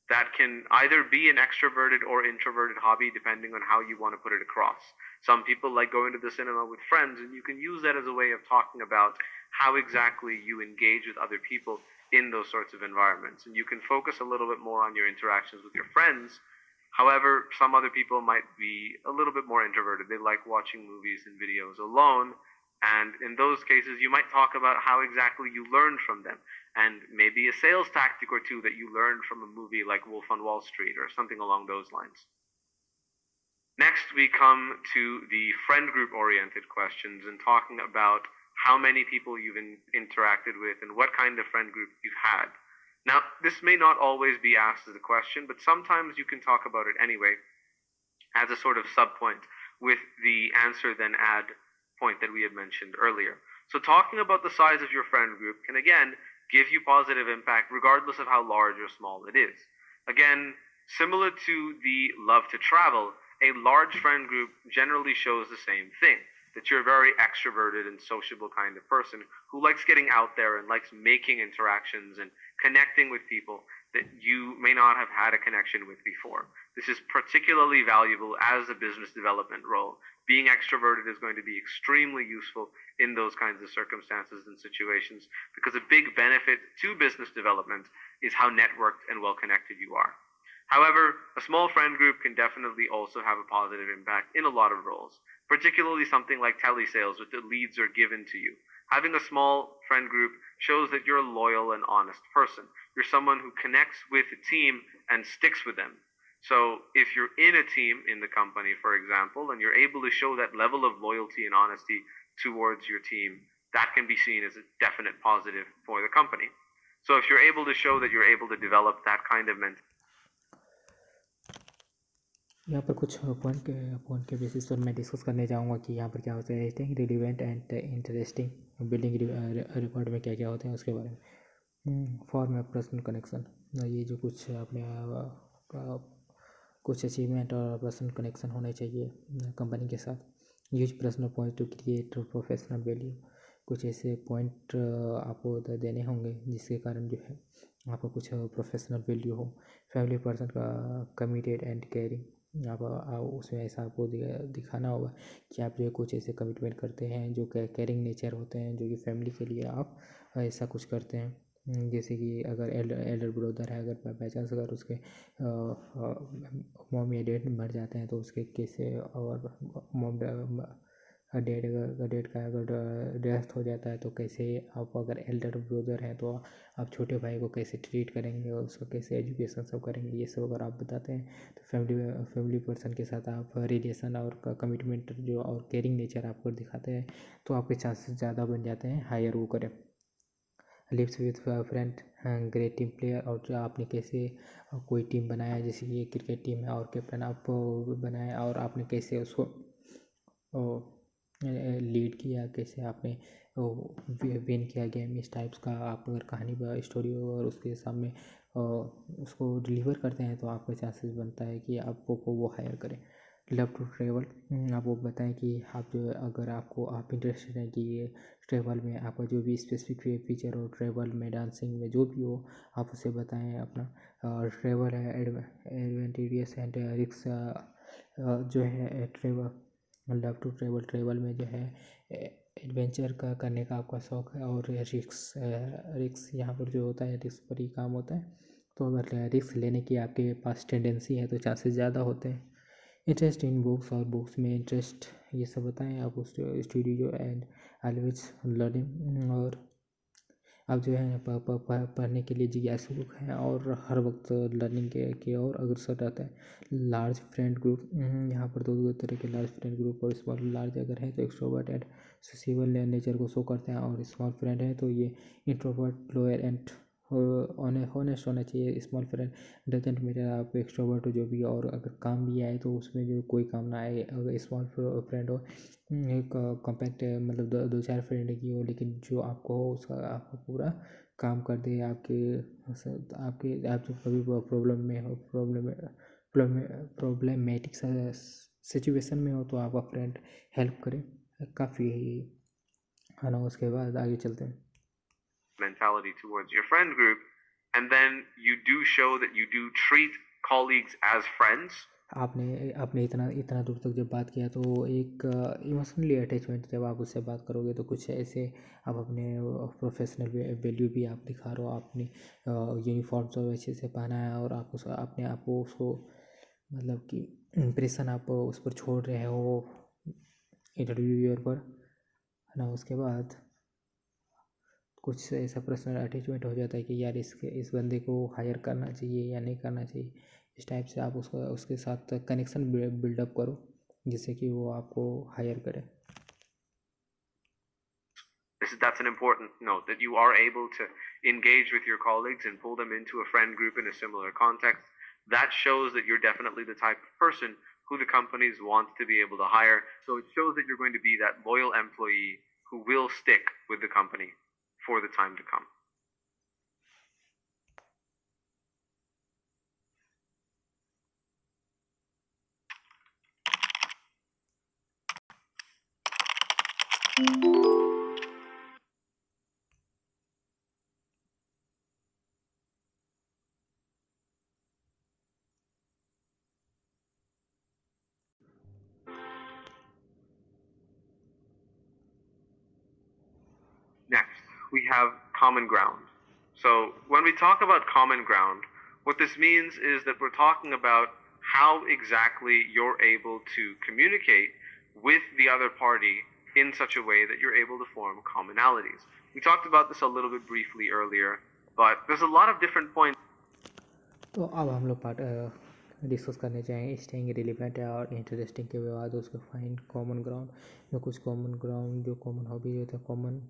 That can either be an extroverted or introverted hobby depending on how you want to put it across. Some people like going to the cinema with friends, and you can use that as a way of talking about how exactly you engage with other people in those sorts of environments. And you can focus a little bit more on your interactions with your friends. However, some other people might be a little bit more introverted. They like watching movies and videos alone. And in those cases, you might talk about how exactly you learned from them, and maybe a sales tactic or two that you learned from a movie like Wolf on Wall Street or something along those lines. Next, we come to the friend group oriented questions and talking about how many people you've interacted with and what kind of friend group you've had. Now, this may not always be asked as a question, but sometimes you can talk about it anyway as a sort of subpoint with the answer then add point that we had mentioned earlier. So talking about the size of your friend group can again give you positive impact regardless of how large or small it is. Again, similar to the love to travel, a large friend group generally shows the same thing, that you're a very extroverted and sociable kind of person who likes getting out there and likes making interactions and connecting with people that you may not have had a connection with before. This is particularly valuable as a business development role. Being extroverted is going to be extremely useful in those kinds of circumstances and situations, because a big benefit to business development is how networked and well connected you are. However, a small friend group can definitely also have a positive impact in a lot of roles, particularly something like telesales, where the leads are given to you. Having a small friend group shows that you're a loyal and honest person. You're someone who connects with a team and sticks with them. So, if you're in a team in the company, for example, and you're able to show that level of loyalty and honesty towards your team, that can be seen as a definite positive for the company. So, if you're able to show that you're able to develop that kind of mentality, यहाँ पर कुछ point के basis पर मैं discuss करने जाऊँगा कि यहाँ पर क्या होता है relevant and interesting building record में क्या क्या होते हैं उसके बारे में। फॉर्म ए पर्सनल कनेक्शन, ये जो कुछ अपने कुछ अचीवमेंट और पर्सनल कनेक्शन होने चाहिए कंपनी के साथ। Use personal point two create professional value, कुछ ऐसे पॉइंट आपको देने होंगे जिसके कारण जो है आपको कुछ प्रोफेशनल वैल्यू हो। फैमिली पर्सन का कमिटेड एंड केयरिंग, आप उसमें ऐसा आपको दिखाना होगा कि आप जो कुछ ऐसे कमिटमेंट करते हैं जो केयरिंग नेचर होते हैं, जो कि फैमिली के लिए आप ऐसा कुछ करते हैं। जैसे कि अगर एल्डर ब्रदर है, अगर बाई चांस अगर उसके मॉम या डैड मर जाते हैं तो उसके कैसे, और मॉम डैड का अगर डेथ हो जाता है तो कैसे आप, अगर एल्डर ब्रदर हैं तो आप छोटे भाई को कैसे ट्रीट करेंगे और उसको कैसे एजुकेशन सब करेंगे, ये सब अगर आप बताते हैं तो फैमिली पर्सन के साथ आप रिलेशन और कमिटमेंट जो और केयरिंग नेचर आपको दिखाते हैं तो आपके चांसेस ज़्यादा बन जाते हैं हायर वो करें। Lives with friend, great team player, और जो आपने कैसे कोई टीम बनाया, जैसे कि क्रिकेट टीम है और कैप्टन आप बनाया और आपने कैसे उसको लीड किया, कैसे आपने विन किया गेम, इस टाइप्स का आप अगर कहानी स्टोरी और उसके सामने उसको डिलीवर करते हैं तो आपका चांसेस बनता है कि आपको वो हायर करें। लव टू ट्रेवल, आप वो बताएं कि आप जो अगर आपको आप इंटरेस्टेड हैं कि ये ट्रेवल में आपका जो भी स्पेसिफिक फीचर हो, ट्रेवल में, डांसिंग में, जो भी हो आप उसे बताएं अपना। ट्रेवल है एडवेंचरस एंड रिक्स, जो है travel, love to travel, travel में जो है एडवेंचर का करने का आपका शौक़ है और रिक्स यहाँ पर जो होता है रिस्क पर ही काम होता है, तो अगर रिस्क लेने की आपके पास टेंडेंसी है तो चांसेस ज़्यादा होते हैं। इंटरेस्ट इन बुक्स, और बुक्स में इंटरेस्ट, ये सब बताएं आप उस स्टूडियो एंड ऑलवेज लर्निंग, और आप जो है पढ़ने के लिए जिज्ञासु हैं और हर वक्त लर्निंग के और अग्रसर रहता है। लार्ज फ्रेंड ग्रुप, यहाँ पर दो तरह के लार्ज फ्रेंड ग्रुप और स्मॉल। लार्ज अगर है तो एक्सट्रोवर्ट एंड सोशल नेचर को शो करते हैं, और स्मॉल फ्रेंड है तो ये इंट्रोवर्ट, लोअर एंड ऑनेस्ट होना चाहिए। स्मॉल फ्रेंड डजेंट मैटर आप एक्सट्रोवर्ट हो जो भी, और अगर काम भी आए तो उसमें जो कोई काम ना आए। अगर स्मॉल फ्रेंड हो, एक कॉम्पैक्ट, मतलब दो चार फ्रेंड की हो, लेकिन जो आपको हो उसका आपको पूरा काम कर दे, आप जब कभी प्रॉब्लमेटिक सिचुएशन में हो तो आपका फ्रेंड हेल्प करे, काफ़ी है ना। उसके बाद आगे चलते हैं। mentality towards your friend group, and then you do show that you do treat colleagues as friends. आपने इतना दूर तक जब बात किया तो एक इमोशनली अटैचमेंट, जब आप उससे बात करोगे तो कुछ ऐसे आप अपने प्रोफेशनल वैल्यू भी आप दिखा रहे हो। आपने यूनिफॉर्म सब अच्छे से पहना है और आप अपने आप को उसको, मतलब कि इम्प्रेशन आप उस पर छोड़ रहे हो इंटरव्यूअर पर, है ना। उसके बाद कुछ ऐसा पर्सनल अटैचमेंट हो जाता है कि यार इस बंदे को हायर करना चाहिए या नहीं करना चाहिए। इस टाइप से आप उसके साथ कनेक्शन बिल्डअप करो जिससे कि वो आपको हायर करे। That's an important note, that you are able to engage with your colleagues and pull them into a friend group in a similar context. That shows that you're definitely the type of person who the companies want to be able to hire. So it shows that you're going to be that loyal employee who will stick with the company for the time to come. Next, we have common ground. So when we talk about common ground, What this means is that we're talking about how exactly you're able to communicate with the other party in such a way that you're able to form commonalities. We talked about this a little bit briefly earlier, but there's a lot of different points. तो अब हम लोग part discuss करने चाहेंगे staying relevant और interesting के बाद उसको फाइंड कॉमन ग्राउंड में कुछ कॉमन ग्राउंड जो कॉमन हॉबीज होता है common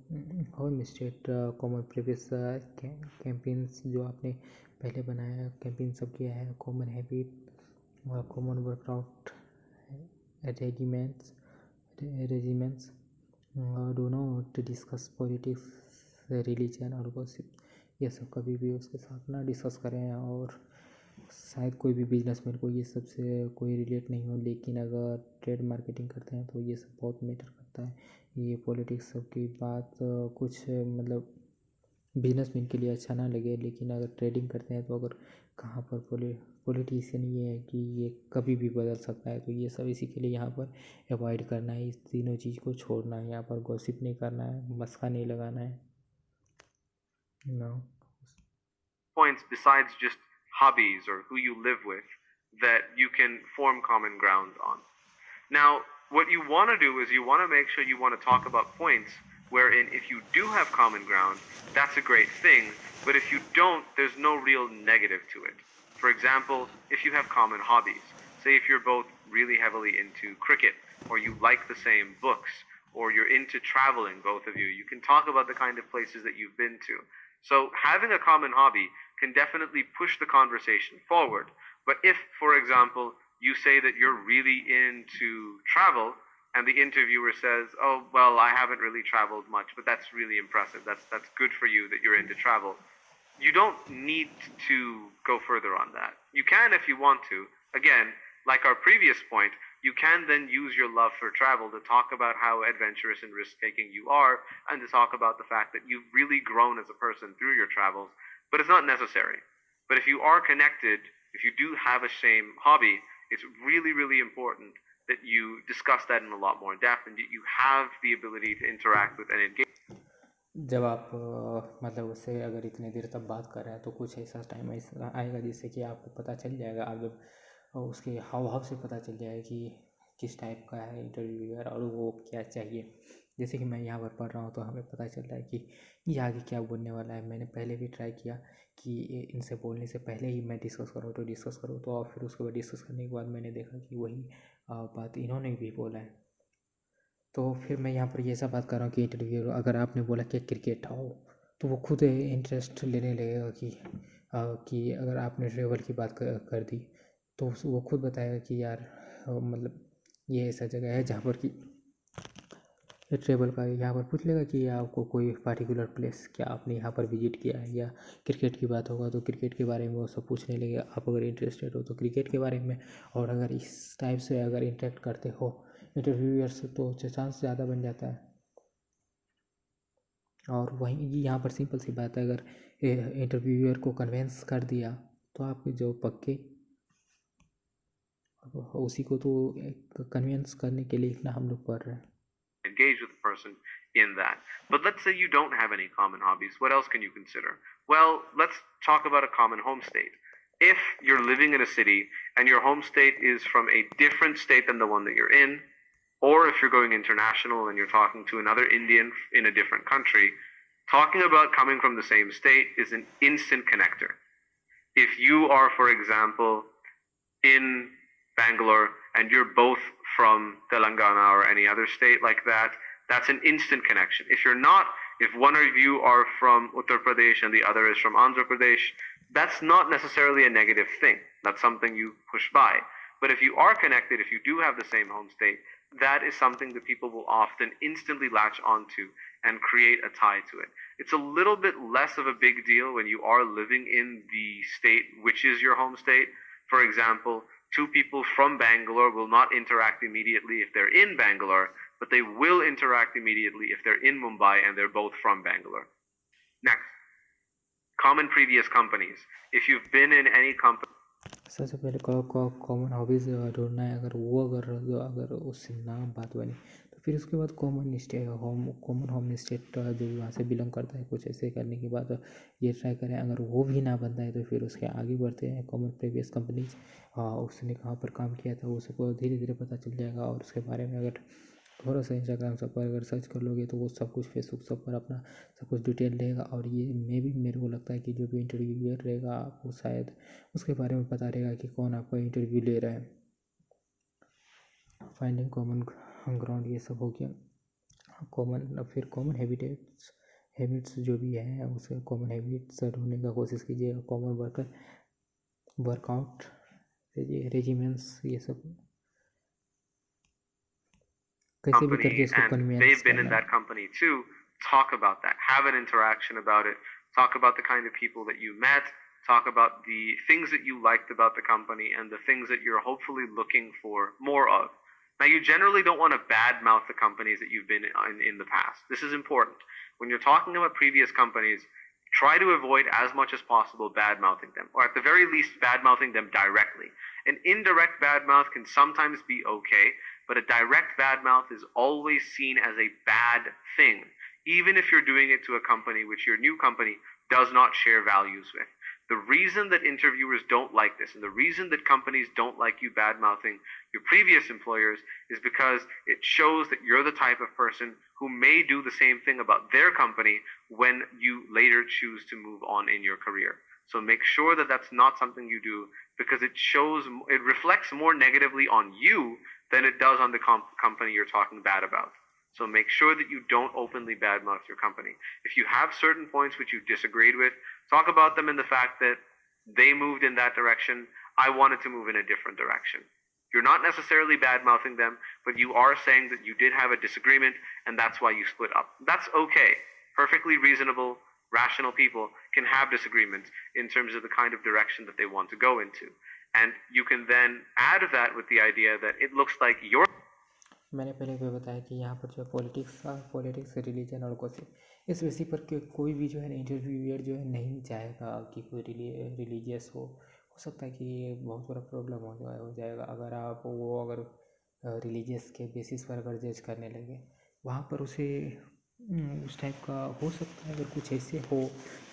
home state common previous campaigns जो आपने पहले बनाया कैंपेन सब किया है common habit common workout regiments do not discuss politics religion और गॉसिप ये सब कभी भी उसके साथ ना डिस्कस करें और शायद कोई भी बिजनेसमैन को ये सब से कोई रिलेट नहीं हो लेकिन अगर ट्रेड मार्केटिंग करते हैं तो ये सब बहुत मैटर करता है ये पॉलिटिक्स सब की बात कुछ मतलब बिजनेसमैन के लिए अच्छा ना लगे लेकिन अगर ट्रेडिंग करते हैं तो अगर कहाँ पर पॉलिटिशियन ये है कि ये कभी भी बदल सकता है तो ये सब इसी के लिए यहाँ पर अवॉइड करना है इस तीनों चीज़ को छोड़ना है यहाँ पर गॉसिप नहीं करना है मस्का नहीं लगाना है no points besides just hobbies or who you live with that you can form common ground on. Now, what you want to do is you want to make sure you want to talk about points wherein if you do have common ground, that's a great thing, but if you don't, there's no real negative to it. For example, if you have common hobbies, say if you're both really heavily into cricket, or you like the same books, or you're into traveling, both of you, you can talk about the kind of places that you've been to. So having a common hobby can definitely push the conversation forward. But if, for example, you say that you're really into travel and the interviewer says, "Oh, well, I haven't really traveled much, but that's really impressive. That's good for you that you're into travel." You don't need to go further on that. You can if you want to. Again, like our previous point, you can then use your love for travel to talk about how adventurous and risk-taking you are and to talk about the fact that you've really grown as a person through your travels, but it's not necessary. But if you are connected, if you do have a same hobby, it's really, really important that you discuss that in a lot more depth and that you have the ability to interact with and engage. जब आप मतलब उससे अगर इतनी देर तक बात कर रहे हैं तो कुछ ऐसा टाइम ऐसा आएगा जिससे कि आपको पता चल जाएगा आप जब उसके हाव भाव से पता चल जाएगा कि किस टाइप का है इंटरव्यूअर और वो क्या चाहिए जैसे कि मैं यहाँ पर पढ़ रहा हूँ तो हमें पता चल रहा है कि ये आगे क्या बोलने वाला है मैंने पहले भी ट्राई किया कि इनसे बोलने से पहले ही मैं डिस्कस करूँ तो और फिर उसके बाद डिस्कस करने के बाद मैंने देखा कि वही बात इन्होंने भी बोला है तो फिर मैं यहाँ पर ये सब बात कर रहा हूँ कि इंटरव्यू अगर आपने बोला कि क्रिकेट आओ तो वो खुद इंटरेस्ट लेने लगेगा कि अगर आपने ट्रेवल की बात कर दी तो वो खुद बताएगा कि यार मतलब ये ऐसा जगह है जहाँ पर कि ट्रेवल का यहाँ पर पूछ लेगा कि आपको कोई पार्टिकुलर प्लेस क्या आपने यहाँ पर विजिट किया है या क्रिकेट की बात होगा तो क्रिकेट के बारे में वो सब पूछने लगेगा आप अगर इंटरेस्टेड हो तो क्रिकेट के बारे में और अगर इस टाइप से अगर इंटरेक्ट करते हो इंटरव्यूअर्स तो चांस ज़्यादा बन जाता है और वहीं यहाँ पर सिंपल सी बात है अगर इंटरव्यूअर को कन्वेंस कर दिया तो आप जो पक्के उसी को तो कन्वेंस करने के लिए इतना हम लोग पढ़ रहे हैं engage with the person in that. But let's say you don't have any common hobbies. What else can you consider? Well, let's talk about a common home state. If you're living in a city and your home state is from a different state than the one that you're in, or if you're going international and you're talking to another Indian in a different country, talking about coming from the same state is an instant connector. If you are, for example, in Bangalore and you're both from Telangana or any other state like that, that's an instant connection. If you're not, if one of you are from Uttar Pradesh and the other is from Andhra Pradesh, that's not necessarily a negative thing. That's something you push by. But if you are connected, if you do have the same home state, that is something that people will often instantly latch onto and create a tie to it. It's a little bit less of a big deal when you are living in the state which is your home state. For example, two people from Bangalore will not interact immediately if they're in Bangalore, but they will interact immediately if they're in Mumbai and they're both from Bangalore. Next, common previous companies. If you've been in any company, सबसे पहले common hobbies ढूंढना है। अगर उससे ना बात बनी तो फिर उसके बाद कॉमन होम स्टेट जो भी वहाँ से बिलोंग करता है कुछ ऐसे करने के बाद ये ट्राई करें। अगर वो भी ना बनता है तो फिर उसके आगे बढ़ते हैं। कॉमन प्रीवियस कंपनीज उसने कहाँ पर काम किया था उसको धीरे धीरे पता चल जाएगा। और उसके बारे में अगर थोड़ा सा इंस्टाग्राम सब पर अगर सर्च कर लोगे तो वो सब कुछ फेसबुक सब पर अपना सब कुछ डिटेल रहेगा। और ये मेरे को लगता है कि जो भी इंटरव्यूअर रहेगा आपको शायद उसके बारे में पता रहेगा कि कौन आपका इंटरव्यू ले रहा है। फाइंडिंग कॉमन ग्राउंड ये सब हो गया। फिर कॉमन हैबिट्स जो भी है उसे कॉमन हैबिट्स ढूंढने का कोशिश कीजिए। कॉमन वर्कआउट रेजिमेंट्स ये सब कैसे भी करके Company इसको and convince they've been in करना that है। company too, talk about that, have an interaction about it, talk about the kind of people that you met, talk about the things that you liked about the company and the things that you're hopefully looking for more of. Now, you generally don't want to badmouth the companies that you've been in the past. This is important. When you're talking about previous companies, try to avoid as much as possible bad mouthing them, or at the very least, bad mouthing them directly. An indirect bad mouth can sometimes be okay, but a direct bad mouth is always seen as a bad thing, even if you're doing it to a company which your new company does not share values with. The reason that interviewers don't like this and the reason that companies don't like you bad mouthing your previous employers is because it shows that you're the type of person who may do the same thing about their company when you later choose to move on in your career. So make sure that that's not something you do because it reflects more negatively on you than it does on the company you're talking bad about. So make sure that you don't openly badmouth your company. If you have certain points which you disagreed with, talk about them in the fact that they moved in that direction. I wanted to move in a different direction. You're not necessarily bad mouthing them, but you are saying that you did have a disagreement and that's why you split up. That's okay. Perfectly reasonable, rational people can have disagreements in terms of the kind of direction that they want to go into. And you can then add that with the idea that it looks like you're मैंने पहले भी बताया कि यहाँ पर जो politics religion और gossip इस विषय पर कोई भी जो है इंटरव्यूअर जो है नहीं चाहेगा कि कोई रिलीजियस हो सकता है कि ये बहुत बड़ा प्रॉब्लम हो जाएगा अगर रिलीजियस के बेसिस पर अगर जज करने लगे वहाँ पर उसे उस टाइप का हो सकता है। अगर कुछ ऐसे हो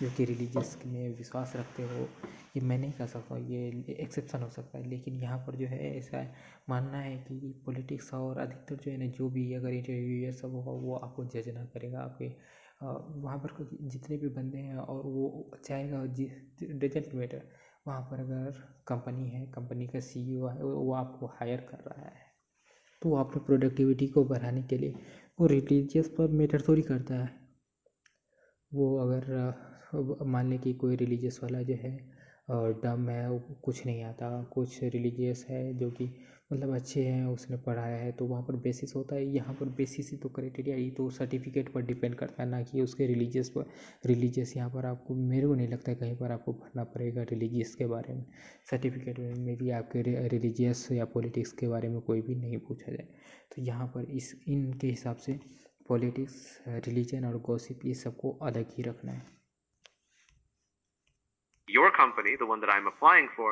जो कि रिलीजियस में विश्वास रखते हो ये मैं नहीं कह सकता हूँ, ये एक्सेप्शन हो सकता है। लेकिन यहाँ पर जो है ऐसा मानना है कि पॉलिटिक्स और अधिकतर जो है ना जो भी अगर इंटरव्यू सब होगा वो आपको जज ना करेगा। आपके वहाँ पर जितने भी बंदे हैं और वो चाहेगा डजेंट मैटर। वहाँ पर अगर कंपनी है, कंपनी का CEO है, वो आपको हायर कर रहा है तो अपनी प्रोडक्टिविटी को बढ़ाने के लिए वो रिलीजियस पर मैटर थोड़ी करता है। वो अगर मान लें कि कोई रिलीजियस वाला जो है डम है, वो कुछ नहीं आता, कुछ रिलीजियस है जो कि मतलब अच्छे हैं, उसने पढ़ाया है, तो वहाँ पर बेसिस होता है। यहाँ पर बेसिस ही तो क्राइटेरिया ही तो सर्टिफिकेट पर डिपेंड करता है, ना कि उसके रिलीजियस पर। रिलीजियस यहाँ पर आपको, मेरे को नहीं लगता है कहीं पर आपको पढ़ना पड़ेगा रिलीजियस के बारे में। सर्टिफिकेट में भी आपके रिलीजियस या पॉलिटिक्स के बारे में कोई भी नहीं पूछा जाए। तो यहाँ पर इनके हिसाब से पॉलिटिक्स, रिलीजन और गॉसिप ये सबको अलग ही रखना है। your company, the one that I'm applying for,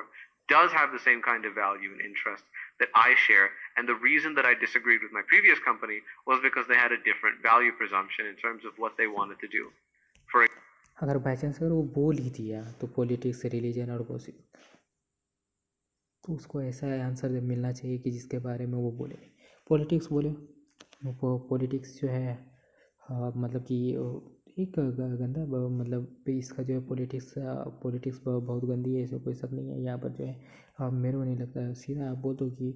does have the same kind of value and interest that I share. And the reason that I disagreed with my previous company was because they had a different value presumption in terms of what they wanted to do. For अगर by chance अगर वो बोल ही दिया तो politics, religion और gossip, तो उसको ऐसा आंसर मिलना चाहिए कि जिसके बारे में वो बोले। पॉलिटिक्स बोले, पॉलिटिक्स जो है मतलब कि एक गंदा मतलब इसका जो है पॉलिटिक्स बहुत गंदी है, ऐसा कोई शक नहीं है। यहाँ पर जो है मेरे को नहीं लगता, सीधा आप बोल दो कि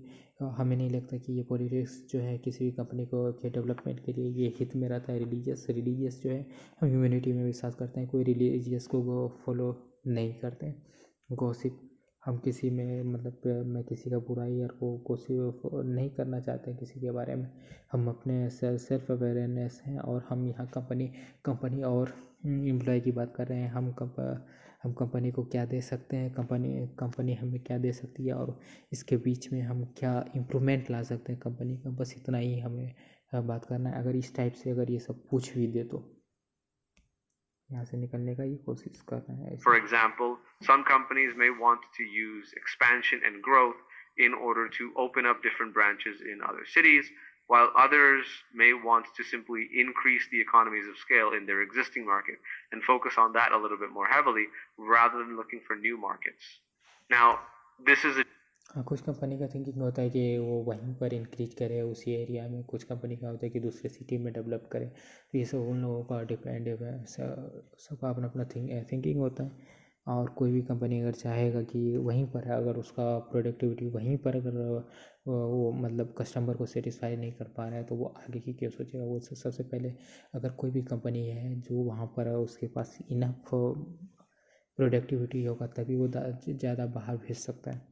हमें नहीं लगता कि ये पॉलिटिक्स जो है किसी भी कंपनी को के डेवलपमेंट के लिए ये हित में रहता है। रिलीजियस जो है हम ह्यूमैनिटी में विश्वास करते हैं, कोई रिलीजियस को फॉलो नहीं करते हैं। गॉसिप हम किसी में मतलब मैं किसी का बुराई और कोशिश नहीं करना चाहते किसी के बारे में। हम अपने सेल्फ अवेयरनेस हैं और हम यहाँ कंपनी और एम्प्लॉय की बात कर रहे हैं। हम कंपनी को क्या दे सकते हैं, कंपनी हमें क्या दे सकती है और इसके बीच में हम क्या इम्प्रूवमेंट ला सकते हैं कंपनी का, बस इतना ही हमें बात करना है। अगर इस टाइप से अगर ये सब पूछ भी दे तो यहाँ से निकलने का ये कोशिश कर रहे हैं For ऐसे। example, some companies may want to use expansion and growth in order to open up different branches in other cities, while others may want to simply increase the economies of scale in their existing market and focus on that a little bit more heavily rather than looking for new markets. Now, this is a हाँ, कुछ company का thinking होता है कि वो वहीं पर increase करे उसी एरिया में, कुछ कंपनी का होता है कि दूसरे सिटी में डेवलप करे। तो ये सब उन लोगों का डिपेंड है, सबका अपना अपना थिंकिंग होता है। और कोई भी कंपनी अगर चाहेगा कि वहीं पर है, अगर उसका प्रोडक्टिविटी वहीं पर अगर वो मतलब कस्टमर को सेटिस्फाई नहीं कर पा रहा है तो वो आगे की क्या सोचेगा। वो सबसे पहले अगर कोई भी कंपनी है जो वहाँ पर है उसके पास इनफ प्रोडक्टिविटी होगा तभी वो ज़्यादा बाहर भेज सकता है।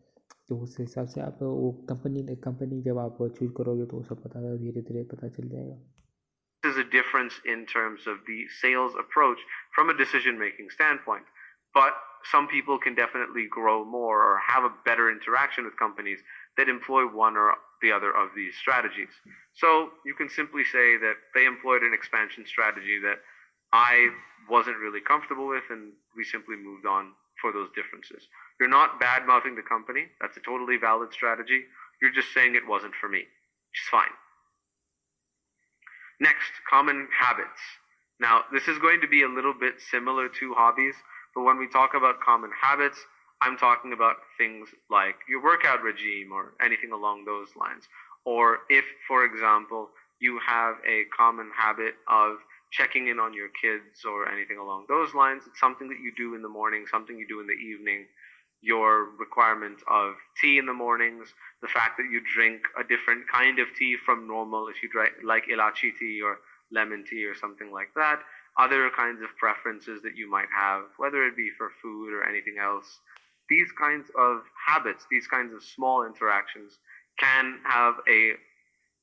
तो उस हिसाब से आप वो कंपनी जब आप चूज करोगे तो वो सब पता धीरे धीरे पता चल जाएगा। There's a difference in terms of the sales approach from a decision making standpoint, but some people can definitely grow more or have a better interaction with companies that employ one or the other of these strategies. So you can simply say that they employed an expansion strategy that I wasn't really comfortable with, and we simply moved on for those differences. You're not bad mouthing the company. That's a totally valid strategy. You're just saying it wasn't for me, which is fine. Next, common habits. Now, this is going to be a little bit similar to hobbies, but when we talk about common habits, I'm talking about things like your workout regime or anything along those lines. Or if, for example, you have a common habit of checking in on your kids or anything along those lines, it's something that you do in the morning, something you do in the evening. Your requirement of tea in the mornings, the fact that you drink a different kind of tea from normal, if you like ilachi tea or lemon tea or something like that, other kinds of preferences that you might have, whether it be for food or anything else. These kinds of habits, these kinds of small interactions can have a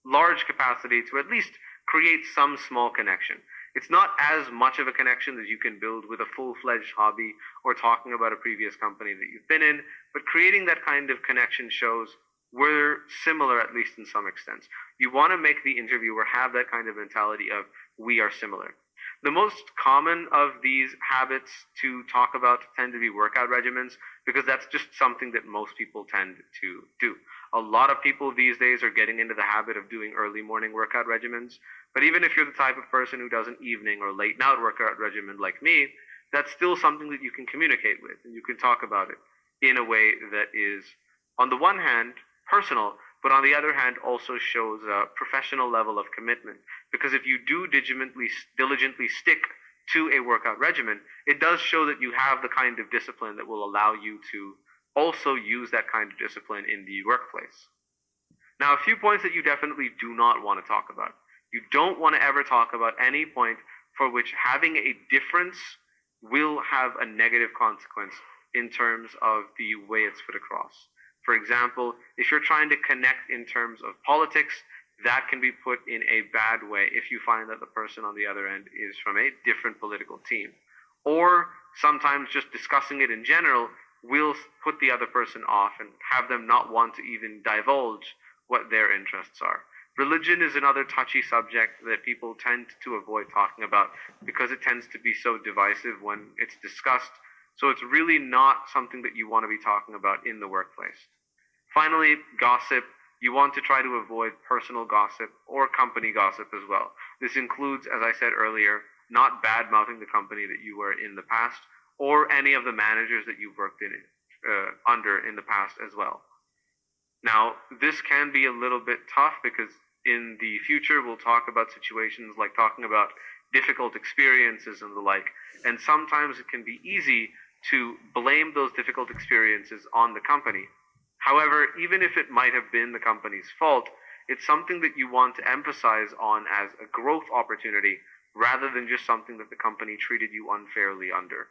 large capacity to at least create some small connection. It's not as much of a connection as you can build with a full-fledged hobby or talking about a previous company that you've been in, but creating that kind of connection shows we're similar, at least in some extent. You want to make the interviewer have that kind of mentality of we are similar. The most common of these habits to talk about tend to be workout regimens because that's just something that most people tend to do. A lot of people these days are getting into the habit of doing early morning workout regimens. But even if you're the type of person who does an evening or late night workout regimen like me, that's still something that you can communicate with and you can talk about it in a way that is, on the one hand, personal, but on the other hand, also shows a professional level of commitment. Because if you do diligently stick to a workout regimen, it does show that you have the kind of discipline that will allow you to also use that kind of discipline in the workplace. Now, a few points that you definitely do not want to talk about. You don't want to ever talk about any point for which having a difference will have a negative consequence in terms of the way it's put across. For example, if you're trying to connect in terms of politics, that can be put in a bad way if you find that the person on the other end is from a different political team. Or sometimes just discussing it in general will put the other person off and have them not want to even divulge what their interests are. Religion is another touchy subject that people tend to avoid talking about because it tends to be so divisive when it's discussed. So it's really not something that you want to be talking about in the workplace. Finally, gossip. You want to try to avoid personal gossip or company gossip as well. This includes, as I said earlier, not bad mouthing the company that you were in the past or any of the managers that you've worked under in the past as well. Now, this can be a little bit tough because in the future we'll talk about situations like talking about difficult experiences and the like, and sometimes it can be easy to blame those difficult experiences on the company. However, even if it might have been the company's fault, it's something that you want to emphasize on as a growth opportunity rather than just something that the company treated you unfairly under.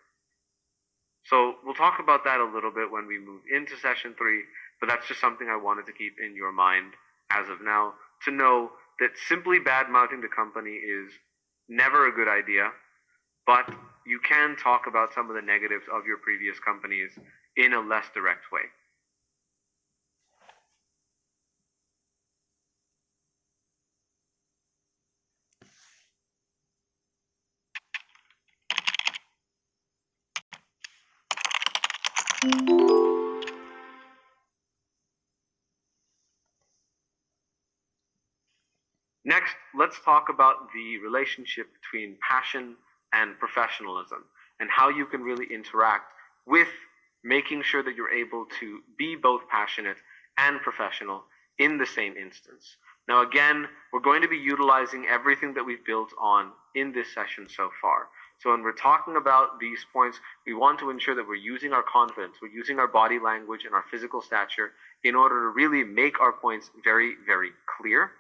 So we'll talk about that a little bit when we move into session 3, but that's just something I wanted to keep in your mind as of now, to know that simply bad-mouthing the company is never a good idea, but you can talk about some of the negatives of your previous companies in a less direct way. Next, let's talk about the relationship between passion and professionalism and how you can really interact with making sure that you're able to be both passionate and professional in the same instance. Now, again, we're going to be utilizing everything that we've built on in this session so far. So when we're talking about these points, we want to ensure that we're using our confidence, we're using our body language and our physical stature in order to really make our points very, very clear.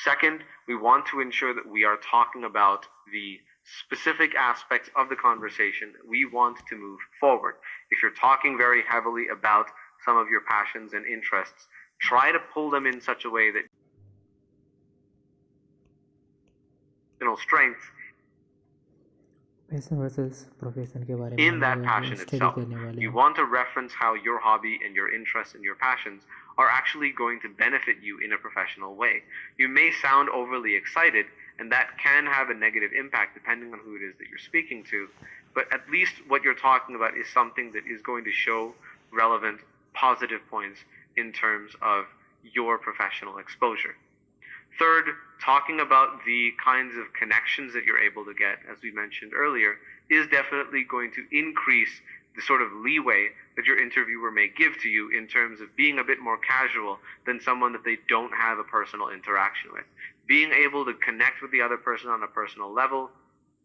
Second, we want to ensure that we are talking about the specific aspects of the conversation we want to move forward. If you're talking very heavily about some of your passions and interests, try to pull them in such a way that strength passion versus profession के बारे में in हम that लोग passion study itself. करने वाले You हैं. want to reference how your hobby and your interests and your passions are actually going to benefit you in a professional way. You may sound overly excited, and that can have a negative impact depending on who it is that you're speaking to, but at least what you're talking about is something that is going to show relevant, positive points in terms of your professional exposure. Third, talking about the kinds of connections that you're able to get, as we mentioned earlier, is definitely going to increase the sort of leeway that your interviewer may give to you in terms of being a bit more casual than someone that they don't have a personal interaction with. Being able to connect with the other person on a personal level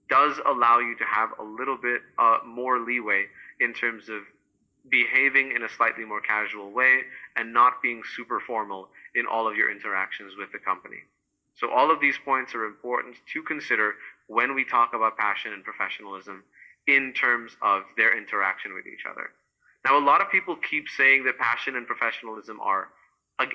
does allow you to have a little bit more leeway in terms of behaving in a slightly more casual way and not being super formal in all of your interactions with the company. So all of these points are important to consider when we talk about passion and professionalism in terms of their interaction with each other. Now, a lot of people keep saying that passion and professionalism are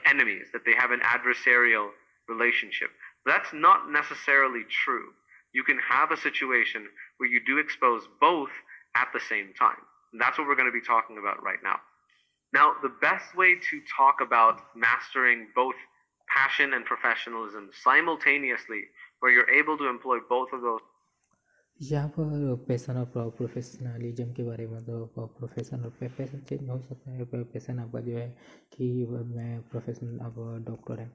enemies, that they have an adversarial relationship. That's not necessarily true. You can have a situation where you do expose both at the same time. And that's what we're going to be talking about right now. Now, the best way to talk about mastering both passion and professionalism simultaneously, where you're able to employ both of those. यहाँ पर passion और professionalism के बारे में, तो profession और passion change हो सकता है. पैशन आपका जो है कि मैं प्रोफेशनल अब डॉक्टर है.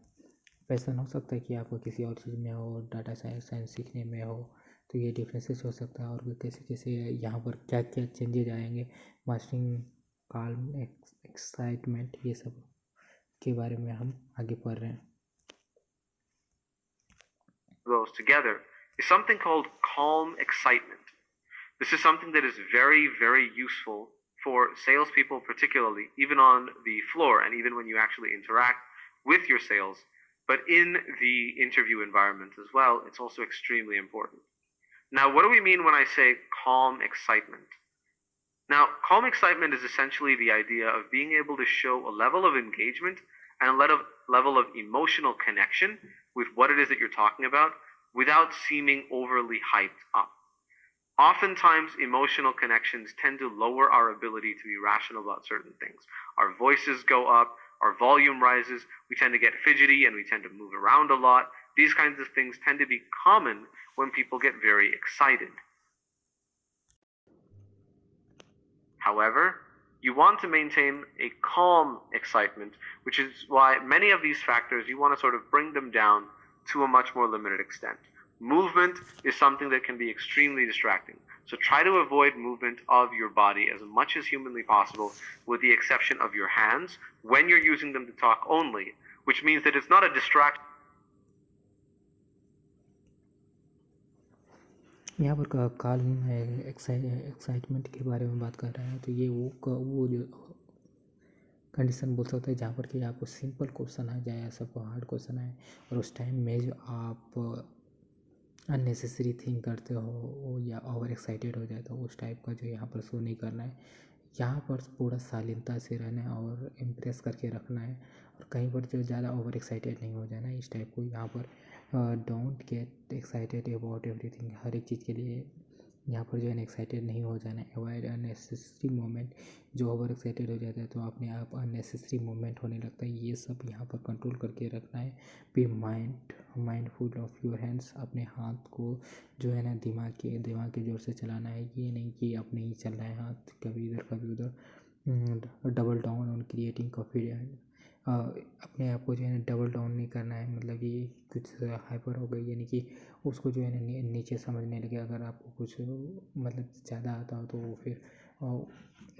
पैशन हो सकता है कि आप किसी और चीज़ में हो, डाटा साइंस सीखने में हो. तो ये डिफरेंसेस हो सकता है. और कैसे कैसे यहाँ पर क्या क्या चेंजेज आएंगे, मास्टरिंग, काल्म, एक्साइटमेंट, ये सब के बारे में हम आगे पढ़ रहे हैं. Those together is something called calm excitement. This is something that is very, very useful for salespeople, particularly, even on the floor and even when you actually interact with your sales. But in the interview environment as well, it's also extremely important. Now, what do we mean when I say calm excitement? Now, calm excitement is essentially the idea of being able to show a level of engagement and a level of emotional connection with what it is that you're talking about without seeming overly hyped up. Oftentimes, emotional connections tend to lower our ability to be rational about certain things. Our voices go up, our volume rises, we tend to get fidgety and we tend to move around a lot. These kinds of things tend to be common when people get very excited. However, you want to maintain a calm excitement, which is why many of these factors, you want to sort of bring them down to a much more limited extent. Movement is something that can be extremely distracting. So try to avoid movement of your body as much as humanly possible, with the exception of your hands, when you're using them to talk only, which means that it's not a distraction. यहाँ पर calm excitement के बारे में बात कर रहे हैं. तो ये वो जो कंडीशन बोल सकते हैं जहाँ पर कि आपको सिंपल क्वेश्चन आ जाए, सब हार्ड क्वेश्चन आए, और उस टाइम में जो आप अननेसेसरी थिंक करते हो या ओवर एक्साइटेड हो जाए, तो उस टाइप का जो यहाँ पर शो नहीं करना है. यहाँ पर पूरा शालीनता से रहना है और इम्प्रेस करके रखना है, और कहीं पर जो ज़्यादा ओवर एक्साइटेड नहीं हो जाना, इस टाइप को यहाँ पर don't get excited about everything. हर एक चीज़ के लिए यहाँ पर जो है एक्साइटेड नहीं हो जाना है. Avoid unnecessary moment. जो ओवर एक्साइटेड हो जाता है तो अपने आप अननेसेसरी मोमेंट होने लगता है. ये सब यहाँ पर कंट्रोल करके रखना है. Be mindful of your hands. अपने हाथ को जो है ना दिमाग के जोर से चलाना है. ये नहीं कि अपने ही चल रहा है हाथ, कभी इधर कभी उधर. Double down on creating confidence. अपने आप को जो है ना डबल डाउन नहीं करना है, मतलब कि कुछ हाइपर हो गई यानी कि उसको जो है ना नीचे समझने लगे। अगर आपको कुछ मतलब ज़्यादा आता हो तो वो फिर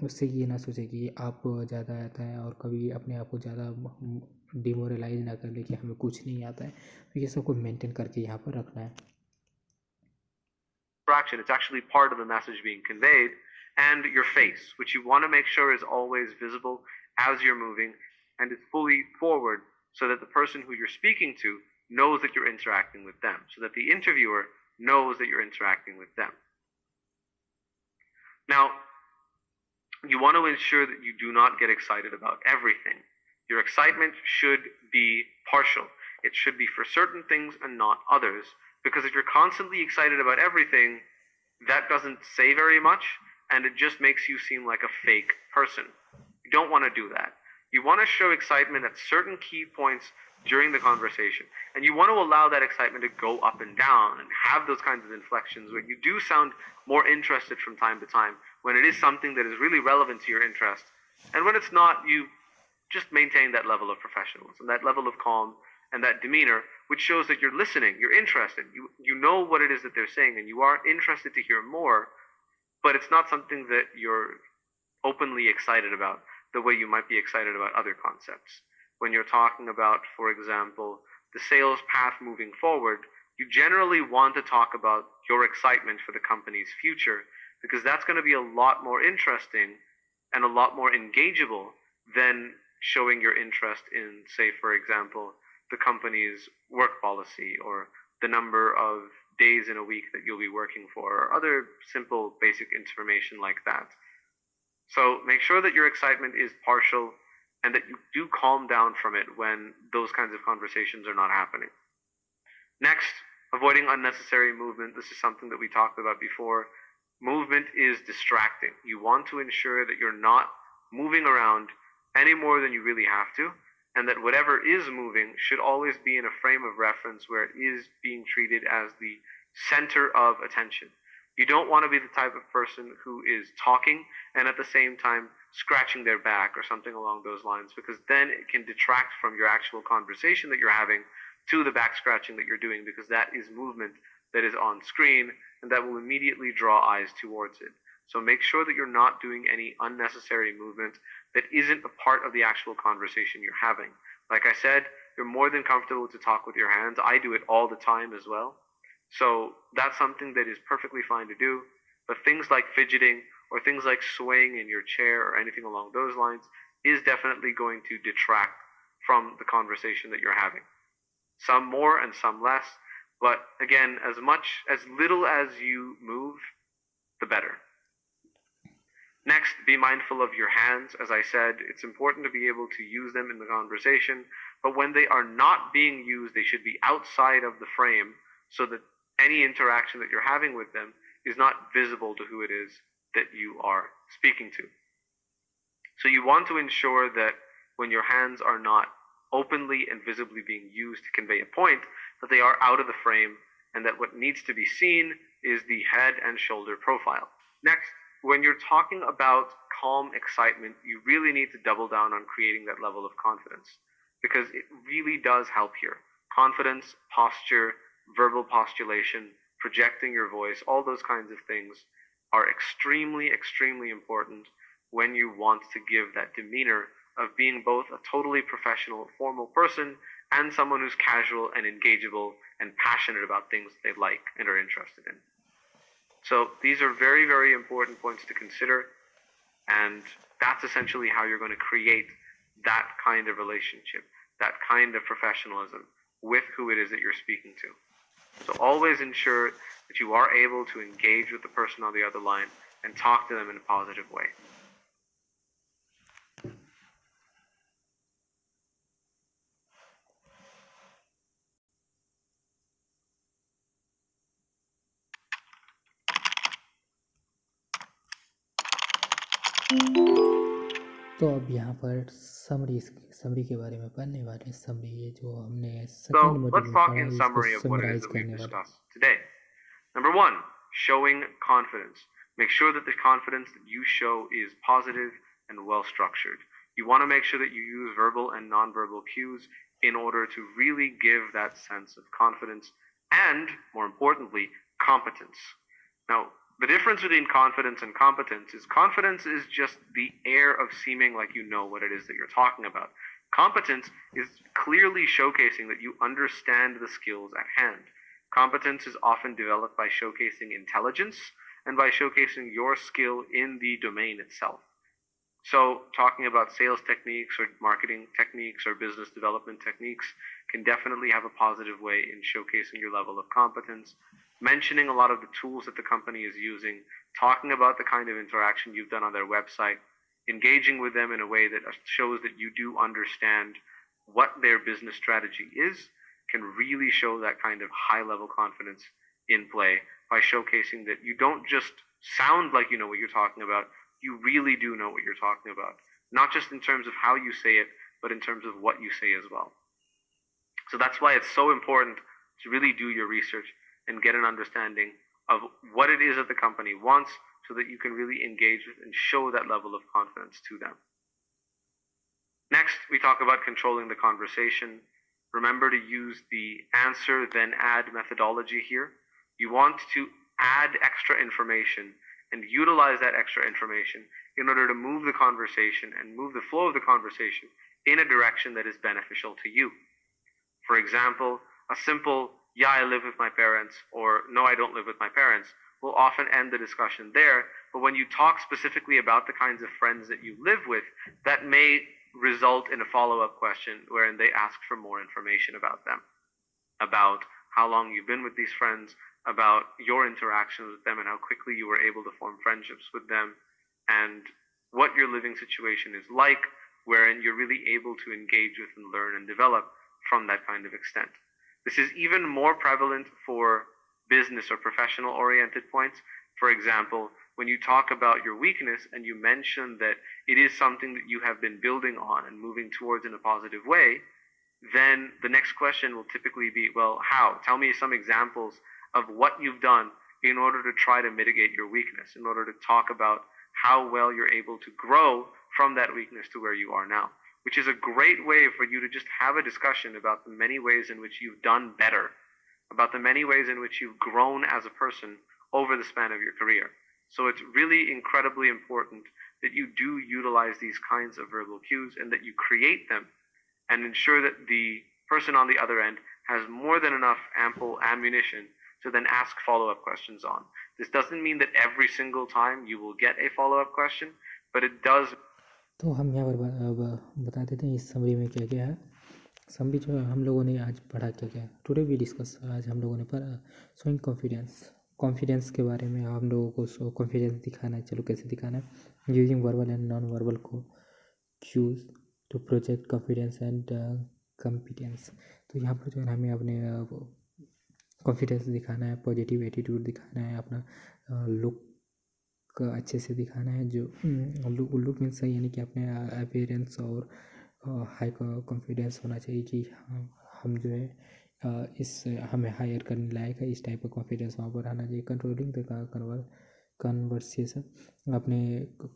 उससे ये ना सोचे कि आप ज़्यादा आता है, और कभी अपने आप को ज़्यादा डिमोरलाइज ना कर ले कि हमें कुछ नहीं आता है। तो ये सब को मेंटेन करके यहाँ पर रखना है। Fraction, it's actually part of the message being conveyed, and your face, which you want to make sure is always visible as you're moving and is fully forward so that the person who you're speaking to knows that you're interacting with them, so that the interviewer knows that you're interacting with them. Now, you want to ensure that you do not get excited about everything. Your excitement should be partial. It should be for certain things and not others. Because if you're constantly excited about everything, that doesn't say very much, and it just makes you seem like a fake person. You don't want to do that. You want to show excitement at certain key points during the conversation, and you want to allow that excitement to go up and down and have those kinds of inflections where you do sound more interested from time to time when it is something that is really relevant to your interest. And when it's not, you just maintain that level of professionalism, that level of calm, and that demeanor, which shows that you're listening, you're interested, you know what it is that they're saying, and you are interested to hear more, but it's not something that you're openly excited about the way you might be excited about other concepts. When you're talking about, for example, the sales path moving forward, you generally want to talk about your excitement for the company's future, because that's going to be a lot more interesting and a lot more engageable than showing your interest in, say, for example, the company's work policy or the number of days in a week that you'll be working for, or other simple basic information like that. So make sure that your excitement is partial and that you do calm down from it when those kinds of conversations are not happening. Next, avoiding unnecessary movement. This is something that we talked about before. Movement is distracting. You want to ensure that you're not moving around any more than you really have to, and that whatever is moving should always be in a frame of reference where it is being treated as the center of attention. You don't want to be the type of person who is talking and at the same time scratching their back or something along those lines, because then it can detract from your actual conversation that you're having to the back scratching that you're doing, because that is movement that is on screen and that will immediately draw eyes towards it. So make sure that you're not doing any unnecessary movement that isn't a part of the actual conversation you're having. Like I said, you're more than comfortable to talk with your hands. I do it all the time as well. So that's something that is perfectly fine to do. But things like fidgeting or things like swaying in your chair or anything along those lines is definitely going to detract from the conversation that you're having. Some more and some less. But again, as little as you move, the better. Next, be mindful of your hands. As I said, it's important to be able to use them in the conversation, but when they are not being used, they should be outside of the frame so that any interaction that you're having with them is not visible to who it is that you are speaking to. So you want to ensure that when your hands are not openly and visibly being used to convey a point, that they are out of the frame, and that what needs to be seen is the head and shoulder profile. Next, when you're talking about calm excitement, you really need to double down on creating that level of confidence, because it really does help here. Confidence, posture, verbal postulation, projecting your voice, all those kinds of things are extremely, extremely important when you want to give that demeanor of being both a totally professional, formal person and someone who's casual and engageable and passionate about things they like and are interested in. So these are very, very important points to consider, and that's essentially how you're going to create that kind of relationship, that kind of professionalism with who it is that you're speaking to. So always ensure that you are able to engage with the person on the other line and talk to them in a positive way. तो अब यहाँ पर summary के बारे में पढ़ने वाले। Summary ये जो हमने सेकंड So मॉड्यूल let's में talk पढ़ा in है, इसको summary of what it is summarise that we've करने वाले। discussed today. Number one, showing confidence. Make sure that the confidence that you show is positive and well structured. You want to make sure that you use verbal and nonverbal cues in order to really give that sense of confidence and, more importantly, competence. Now, the difference between confidence and competence is just the air of seeming like you know what it is that you're talking about. Competence is clearly showcasing that you understand the skills at hand. Competence is often developed by showcasing intelligence and by showcasing your skill in the domain itself. So, talking about sales techniques or marketing techniques or business development techniques can definitely have a positive way in showcasing your level of competence. Mentioning a lot of the tools that the company is using, talking about the kind of interaction you've done on their website, engaging with them in a way that shows that you do understand what their business strategy is, can really show that kind of high level confidence in play by showcasing that you don't just sound like you know what you're talking about, you really do know what you're talking about. Not just in terms of how you say it, but in terms of what you say as well. So that's why it's so important to really do your research and get an understanding of what it is that the company wants so that you can really engage with and show that level of confidence to them. Next, we talk about controlling the conversation. Remember to use the answer then add methodology here. You want to add extra information and utilize that extra information in order to move the conversation and move the flow of the conversation in a direction that is beneficial to you. For example, a simple, yeah, I live with my parents, or no, I don't live with my parents, will often end the discussion there. But when you talk specifically about the kinds of friends that you live with, that may result in a follow-up question wherein they ask for more information about them, about how long you've been with these friends, about your interactions with them and how quickly you were able to form friendships with them, and what your living situation is like, wherein you're really able to engage with and learn and develop from that kind of extent. This is even more prevalent for business or professional oriented points. For example, when you talk about your weakness and you mention that it is something that you have been building on and moving towards in a positive way, then the next question will typically be, well, how? Tell me some examples of what you've done in order to try to mitigate your weakness, in order to talk about how well you're able to grow from that weakness to where you are now, which is a great way for you to just have a discussion about the many ways in which you've done better, about the many ways in which you've grown as a person over the span of your career. So it's really incredibly important that you do utilize these kinds of verbal cues and that you create them and ensure that the person on the other end has more than enough ample ammunition to then ask follow-up questions on. This doesn't mean that every single time you will get a follow-up question, but it does. तो हम यहाँ पर बता देते हैं इस summary में क्या क्या है। समरी जो है हम लोगों ने आज पढ़ा क्या क्या। टुडे वी डिस्कस, आज हम लोगों ने पढ़ा शोइंग कॉन्फिडेंस के बारे में। हम लोगों को कॉन्फिडेंस दिखाना है। चलो कैसे दिखाना है, using verbal and non verbal को cues to project confidence and competence. तो यहाँ पर जो है हमें अपने कॉन्फिडेंस दिखाना है, पॉजिटिव एटीट्यूड दिखाना है, अपना लुक का अच्छे से दिखाना है। जो लुक मीन्स सही, यानी कि अपने अपीयरेंस और हाई कॉन्फिडेंस होना चाहिए कि हाँ हम जो है इस हमें हायर करने लायक है, इस टाइप का कॉन्फिडेंस वहाँ पर आना चाहिए। कंट्रोलिंग द कन्वर्सेशन, अपने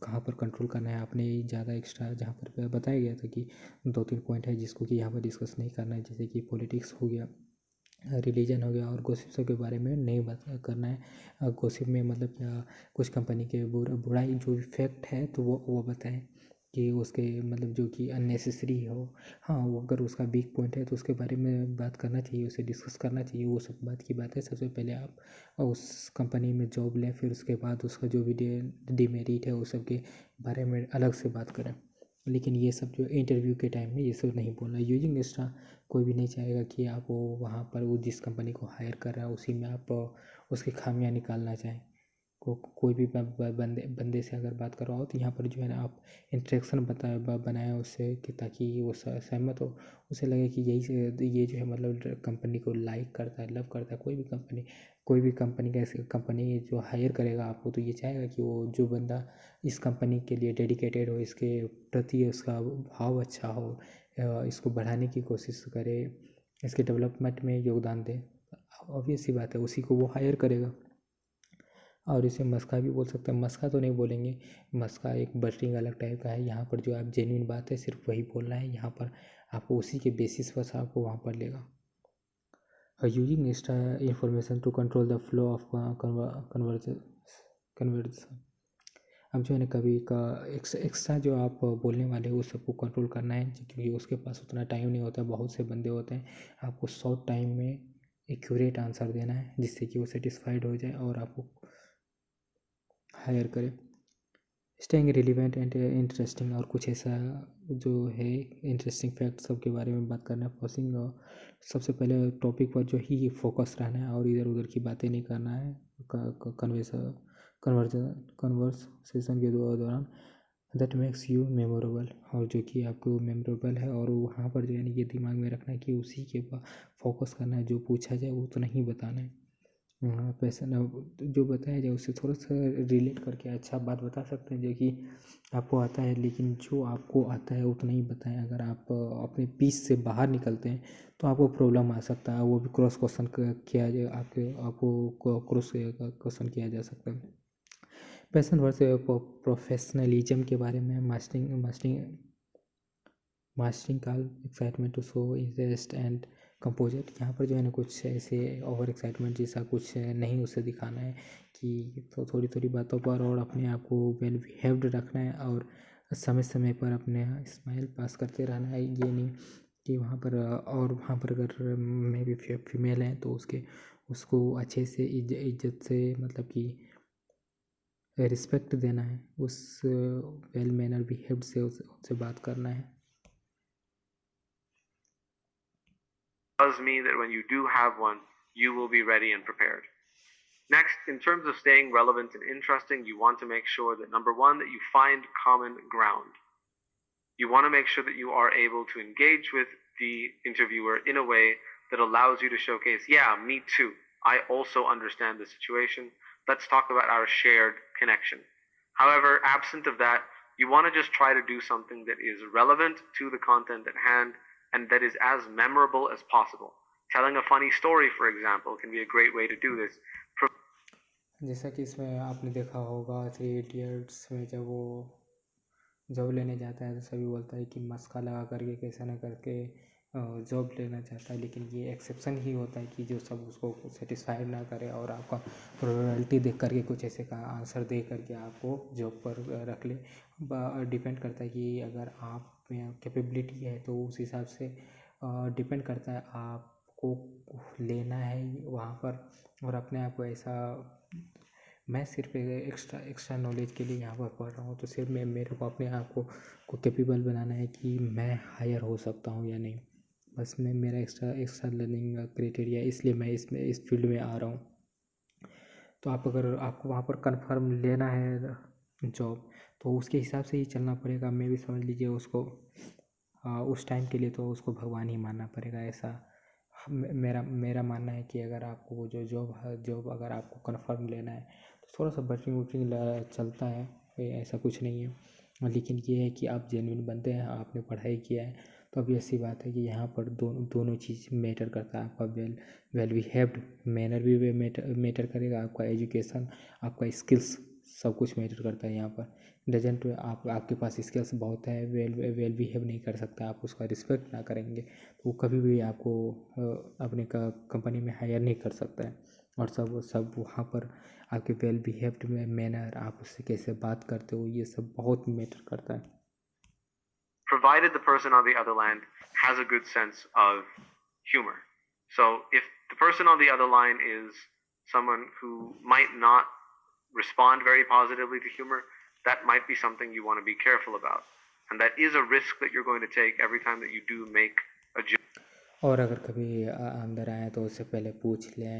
कहाँ पर कंट्रोल करना है, अपने ज़्यादा एक्स्ट्रा जहाँ पर बताया गया था कि 2-3 पॉइंट है जिसको कि यहाँ पर डिस्कस नहीं करना है, जैसे कि पॉलिटिक्स हो गया, रिलीजन हो गया, और गॉसिप्स के बारे में नहीं बात करना है। गॉसिप में मतलब क्या, कुछ कंपनी के बुराई जो फैक्ट है तो वो बताएं कि उसके मतलब जो कि अननेसेसरी हो। हाँ, वो अगर उसका वीक पॉइंट है तो उसके बारे में बात करना चाहिए, उसे डिस्कस करना चाहिए। वो सब बात की बात है। सबसे पहले आप उस कंपनी में जॉब लें, फिर उसके बाद उसका जो भी डिमेरिट है उस सब के बारे में अलग से बात करें। लेकिन ये सब जो इंटरव्यू के टाइम में ये सब नहीं बोलना। यूजिंग एक्स्ट्रा, कोई भी नहीं चाहेगा कि आप वो वहाँ पर वो जिस कंपनी को हायर कर रहा है उसी में आप उसकी खामियां निकालना चाहें। कोई भी बंदे से अगर बात कर रहा हो तो यहाँ पर जो है ना आप इंटरेक्शन बनाए उससे कि ताकि वो सहमत हो, उसे लगे कि ये जो है मतलब कंपनी को लाइक करता है, लव करता है। कोई भी कंपनी का कंपनी जो हायर करेगा आपको तो ये चाहेगा कि वो जो बंदा इस कंपनी के लिए डेडिकेटेड हो, इसके प्रति उसका भाव अच्छा हो, इसको बढ़ाने की कोशिश करे, इसके डेवलपमेंट में योगदान दे। ऑब्वियस सी बात है, उसी को वो हायर करेगा। और इसे मस्का भी बोल सकते हैं। मस्का तो नहीं बोलेंगे, मस्का एक बटरिंग अलग टाइप का है। यहाँ पर जो आप जेन्युइन बात है सिर्फ वही बोलना है, यहाँ पर आपको उसी के बेसिस पर से आपको वहाँ पर लेगा। Using extra information to control the flow of conversation. अब जो है ना कभी का एक्स्ट्रा जो आप बोलने वाले हो उस सबको कंट्रोल करना है, क्योंकि उसके पास उतना टाइम नहीं होता। बहुत से बंदे होते हैं, आपको शॉर्ट टाइम में एक्यूरेट आंसर देना है जिससे कि वो सेटिस्फाइड हो जाए और आपको हायर करे। स्टेइंग रिलीवेंट एंड इंटरेस्टिंग, और कुछ ऐसा जो है इंटरेस्टिंग फैक्ट सब के बारे में बात करना है। पॉसिंग सबसे पहले टॉपिक पर जो ही फोकस रहना है और इधर उधर की बातें नहीं करना है कन्वर्सेशन के दौरान। दैट मेक्स यू मेमोरेबल, और जो कि आपको मेमोरेबल है, और वहाँ पर जो है ये दिमाग में रखना है कि उसी के फोकस करना है, जो पूछा जाए वो तो नहीं बताना है। पैसा ना जो बताया जाए उससे थोड़ा सा रिलेट करके अच्छा बात बता सकते हैं जो कि आपको आता है, लेकिन जो आपको आता है उतना ही बताएं। अगर आप अपने पीस से बाहर निकलते हैं तो आपको प्रॉब्लम आ सकता है, वो भी क्रॉस क्वेश्चन किया जाए, आपको क्रॉस क्वेश्चन किया जा सकता है। पैशन वर्स प्रोफेशनलिज्म के बारे में mastering call excitement to show interest and composure. यहाँ पर जो है ना कुछ ऐसे ओवर एक्साइटमेंट जैसा कुछ नहीं उसे दिखाना है कि तो थोड़ी थोड़ी बातों पर, और अपने आप को वेल बिहेव्ड रखना है, और समय समय पर अपने स्माइल पास करते रहना है। ये नहीं कि वहाँ पर और वहाँ पर अगर मे भी फीमेल है तो उसको अच्छे से इज्जत से, मतलब कि रिस्पेक्ट देना है, उस वेल मैनर बिहेव्ड से उससे बात करना है। Does mean that when you do have one, you will be ready and prepared. Next, in terms of staying relevant and interesting, you want to make sure that number one, that you find common ground. You want to make sure that you are able to engage with the interviewer in a way that allows you to showcase, yeah, me too. I also understand the situation. Let's talk about our shared connection. However, absent of that, you want to just try to do something that is relevant to the content at hand and that is as memorable as possible. Telling a funny story, for example, can be a great way to do this. जैसा कि इसमें आपने देखा होगा 3 idiots में जब वो job लेने जाता है तो सभी बोलता है कि मस्का लगा करके कैसा ना करके जॉब लेना चाहता है, लेकिन ये एक्सेप्शन ही होता है कि जो सब उसको सेटिस्फाइड ना करे और आपका प्रोबेबिलिटी देख करके कुछ ऐसे का आंसर दे करके आपको जॉब पर रख ले। डिपेंड करता है कि अगर आप में कैपेबिलिटी है तो उस हिसाब से डिपेंड करता है आपको लेना है वहाँ पर। और अपने आप को ऐसा, मैं सिर्फ एक्स्ट्रा नॉलेज के लिए यहाँ पर पढ़ रहा हूँ, तो सिर्फ मेरे को अपने आप को कैपेबल बनाना है कि मैं हायर हो सकता हूँ या नहीं। बस मैं मेरा एक्स्ट्रा लर्निंग क्राइटेरिया, इसलिए मैं इस फील्ड में आ रहा हूँ। तो आप अगर आपको वहाँ पर कन्फर्म लेना है जॉब तो उसके हिसाब से ही चलना पड़ेगा। मैं भी समझ लीजिए उसको उस टाइम के लिए तो उसको भगवान ही मानना पड़ेगा। ऐसा मेरा मानना है कि अगर आपको वो जो जॉब अगर आपको कन्फर्म लेना है तो थोड़ा सा बटरिंग वटरिंग चलता है, ऐसा कुछ नहीं है। लेकिन ये है कि आप जेन्युइन बंदे हैं, आपने पढ़ाई किया है, तो अब ऐसी बात है कि यहाँ पर दोनों चीज़ मैटर करता है। आपका वेल बिहेव्ड मैनर भी मैटर करेगा, आपका एजुकेशन, आपका स्किल्स, सब कुछ मैटर करता है यहाँ पर। डजेंट आपके पास स्किल्स बहुत है, वेल बिहेव नहीं कर सकता, आप उसका रिस्पेक्ट ना करेंगे तो वो कभी भी आपको अपने कंपनी में हायर नहीं कर सकता है। और सब वहाँ पर आपके वेल बिहेव्ड में मैनर, आप उससे कैसे बात करते हो, ये सब बहुत मैटर करता है। Provided the person on the other line has a good sense of humor. So if the person on the other line is someone who might not respond very positively to humor, that might be something you want to be careful about. And that is a risk that you're going to take every time that you do make a joke. और अगर कभी अंदर आए तो उससे पहले पूछ लें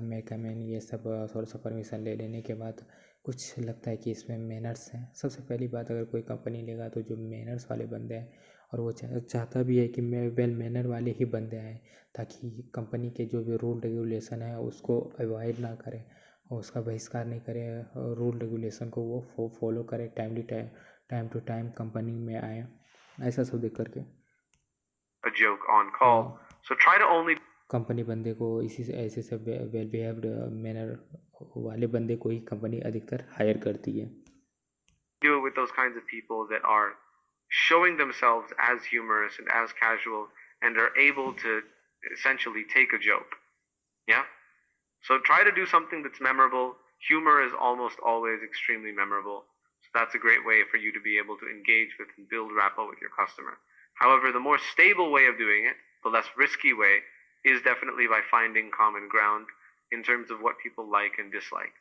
मैं कम इन, ये सब थोड़ा सा परमिशन ले लेने के बाद कुछ लगता है कि इसमें मैनर्स हैं। सबसे पहली बात, अगर कोई कंपनी लेगा तो जो मैनर्स वाले बंदे हैं, और वो चाहता भी है कि मैं वेल मैनर वाले ही बंदे आए, ताकि कंपनी के जो भी रूल रेगुलेशन है उसको अवॉइड ना करें और उसका बहिष्कार नहीं करें। रूल रेगुलेशन को वो फॉलो करें, टाइम टू टाइम कंपनी में आए, ऐसा सब देख करके A joke on call. So try to only company बंदे को इसी से ऐसे से वेल बिहेव्ड मैनर वाले बंदे को ही कंपनी अधिकतर हायर करती है। Deal with those kinds of people that are showing themselves as humorous and as casual and are able to essentially take a joke. Yeah? So try to do something that's memorable. Humor is almost always extremely memorable. So that's a great way for you to be able to engage with and build rapport with your customer. However, the more stable way of doing it, the less risky way, is definitely by finding common ground in terms of what people like and dislike.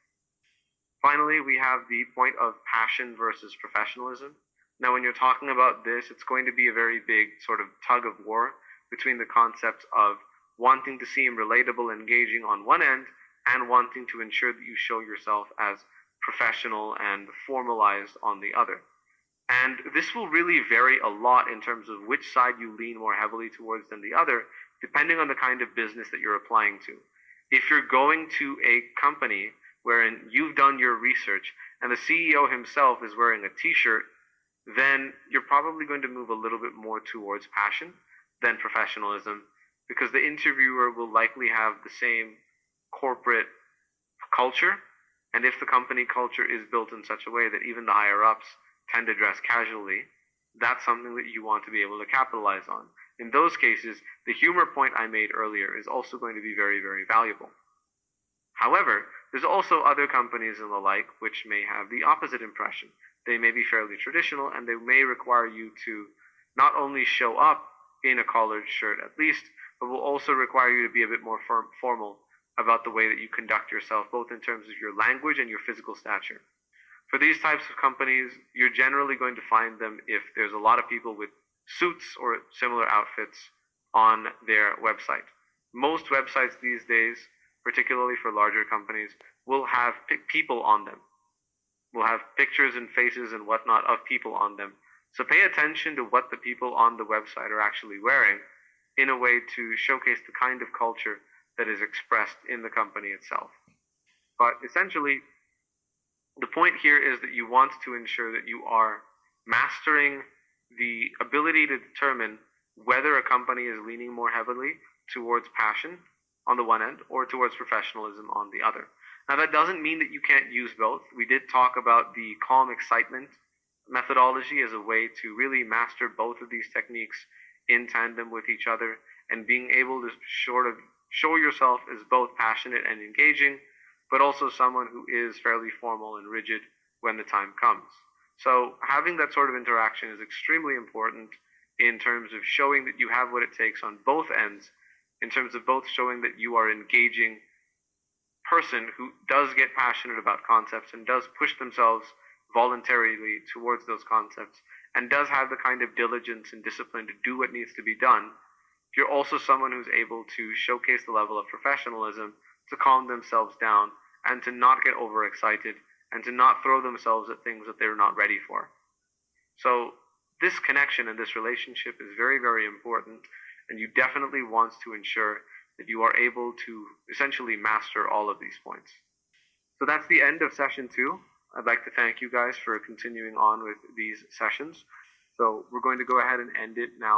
Finally, we have the point of passion versus professionalism. Now, when you're talking about this, it's going to be a very big sort of tug of war between the concepts of wanting to seem relatable, engaging on one end, and wanting to ensure that you show yourself as professional and formalized on the other. And this will really vary a lot in terms of which side you lean more heavily towards than the other, depending on the kind of business that you're applying to. If you're going to a company wherein you've done your research and the CEO himself is wearing a t-shirt, then you're probably going to move a little bit more towards passion than professionalism, because the interviewer will likely have the same corporate culture. And if the company culture is built in such a way that even the higher ups tend to dress casually, that's something that you want to be able to capitalize on. In those cases, the humor point I made earlier is also going to be very, very valuable. However, there's also other companies and the like which may have the opposite impression. They may be fairly traditional and they may require you to not only show up in a collared shirt at least, but will also require you to be a bit more formal about the way that you conduct yourself, both in terms of your language and your physical stature. For these types of companies, you're generally going to find them if there's a lot of people with suits or similar outfits on their website. Most websites these days, particularly for larger companies, will have people on them. Will have pictures and faces and whatnot of people on them. So pay attention to what the people on the website are actually wearing in a way to showcase the kind of culture that is expressed in the company itself. But essentially, the point here is that you want to ensure that you are mastering the ability to determine whether a company is leaning more heavily towards passion on the one end or towards professionalism on the other. Now, that doesn't mean that you can't use both. We did talk about the calm excitement methodology as a way to really master both of these techniques in tandem with each other, and being able to sort of show yourself as both passionate and engaging, but also someone who is fairly formal and rigid when the time comes. So having that sort of interaction is extremely important in terms of showing that you have what it takes on both ends, in terms of both showing that you are engaging person who does get passionate about concepts and does push themselves voluntarily towards those concepts and does have the kind of diligence and discipline to do what needs to be done. You're also someone who's able to showcase the level of professionalism, to calm themselves down, and to not get overexcited, and to not throw themselves at things that they're not ready for. So this connection and this relationship is very, very important, and you definitely want to ensure that you are able to essentially master all of these points. So that's the end of session 2. I'd like to thank you guys for continuing on with these sessions. So we're going to go ahead and end it now.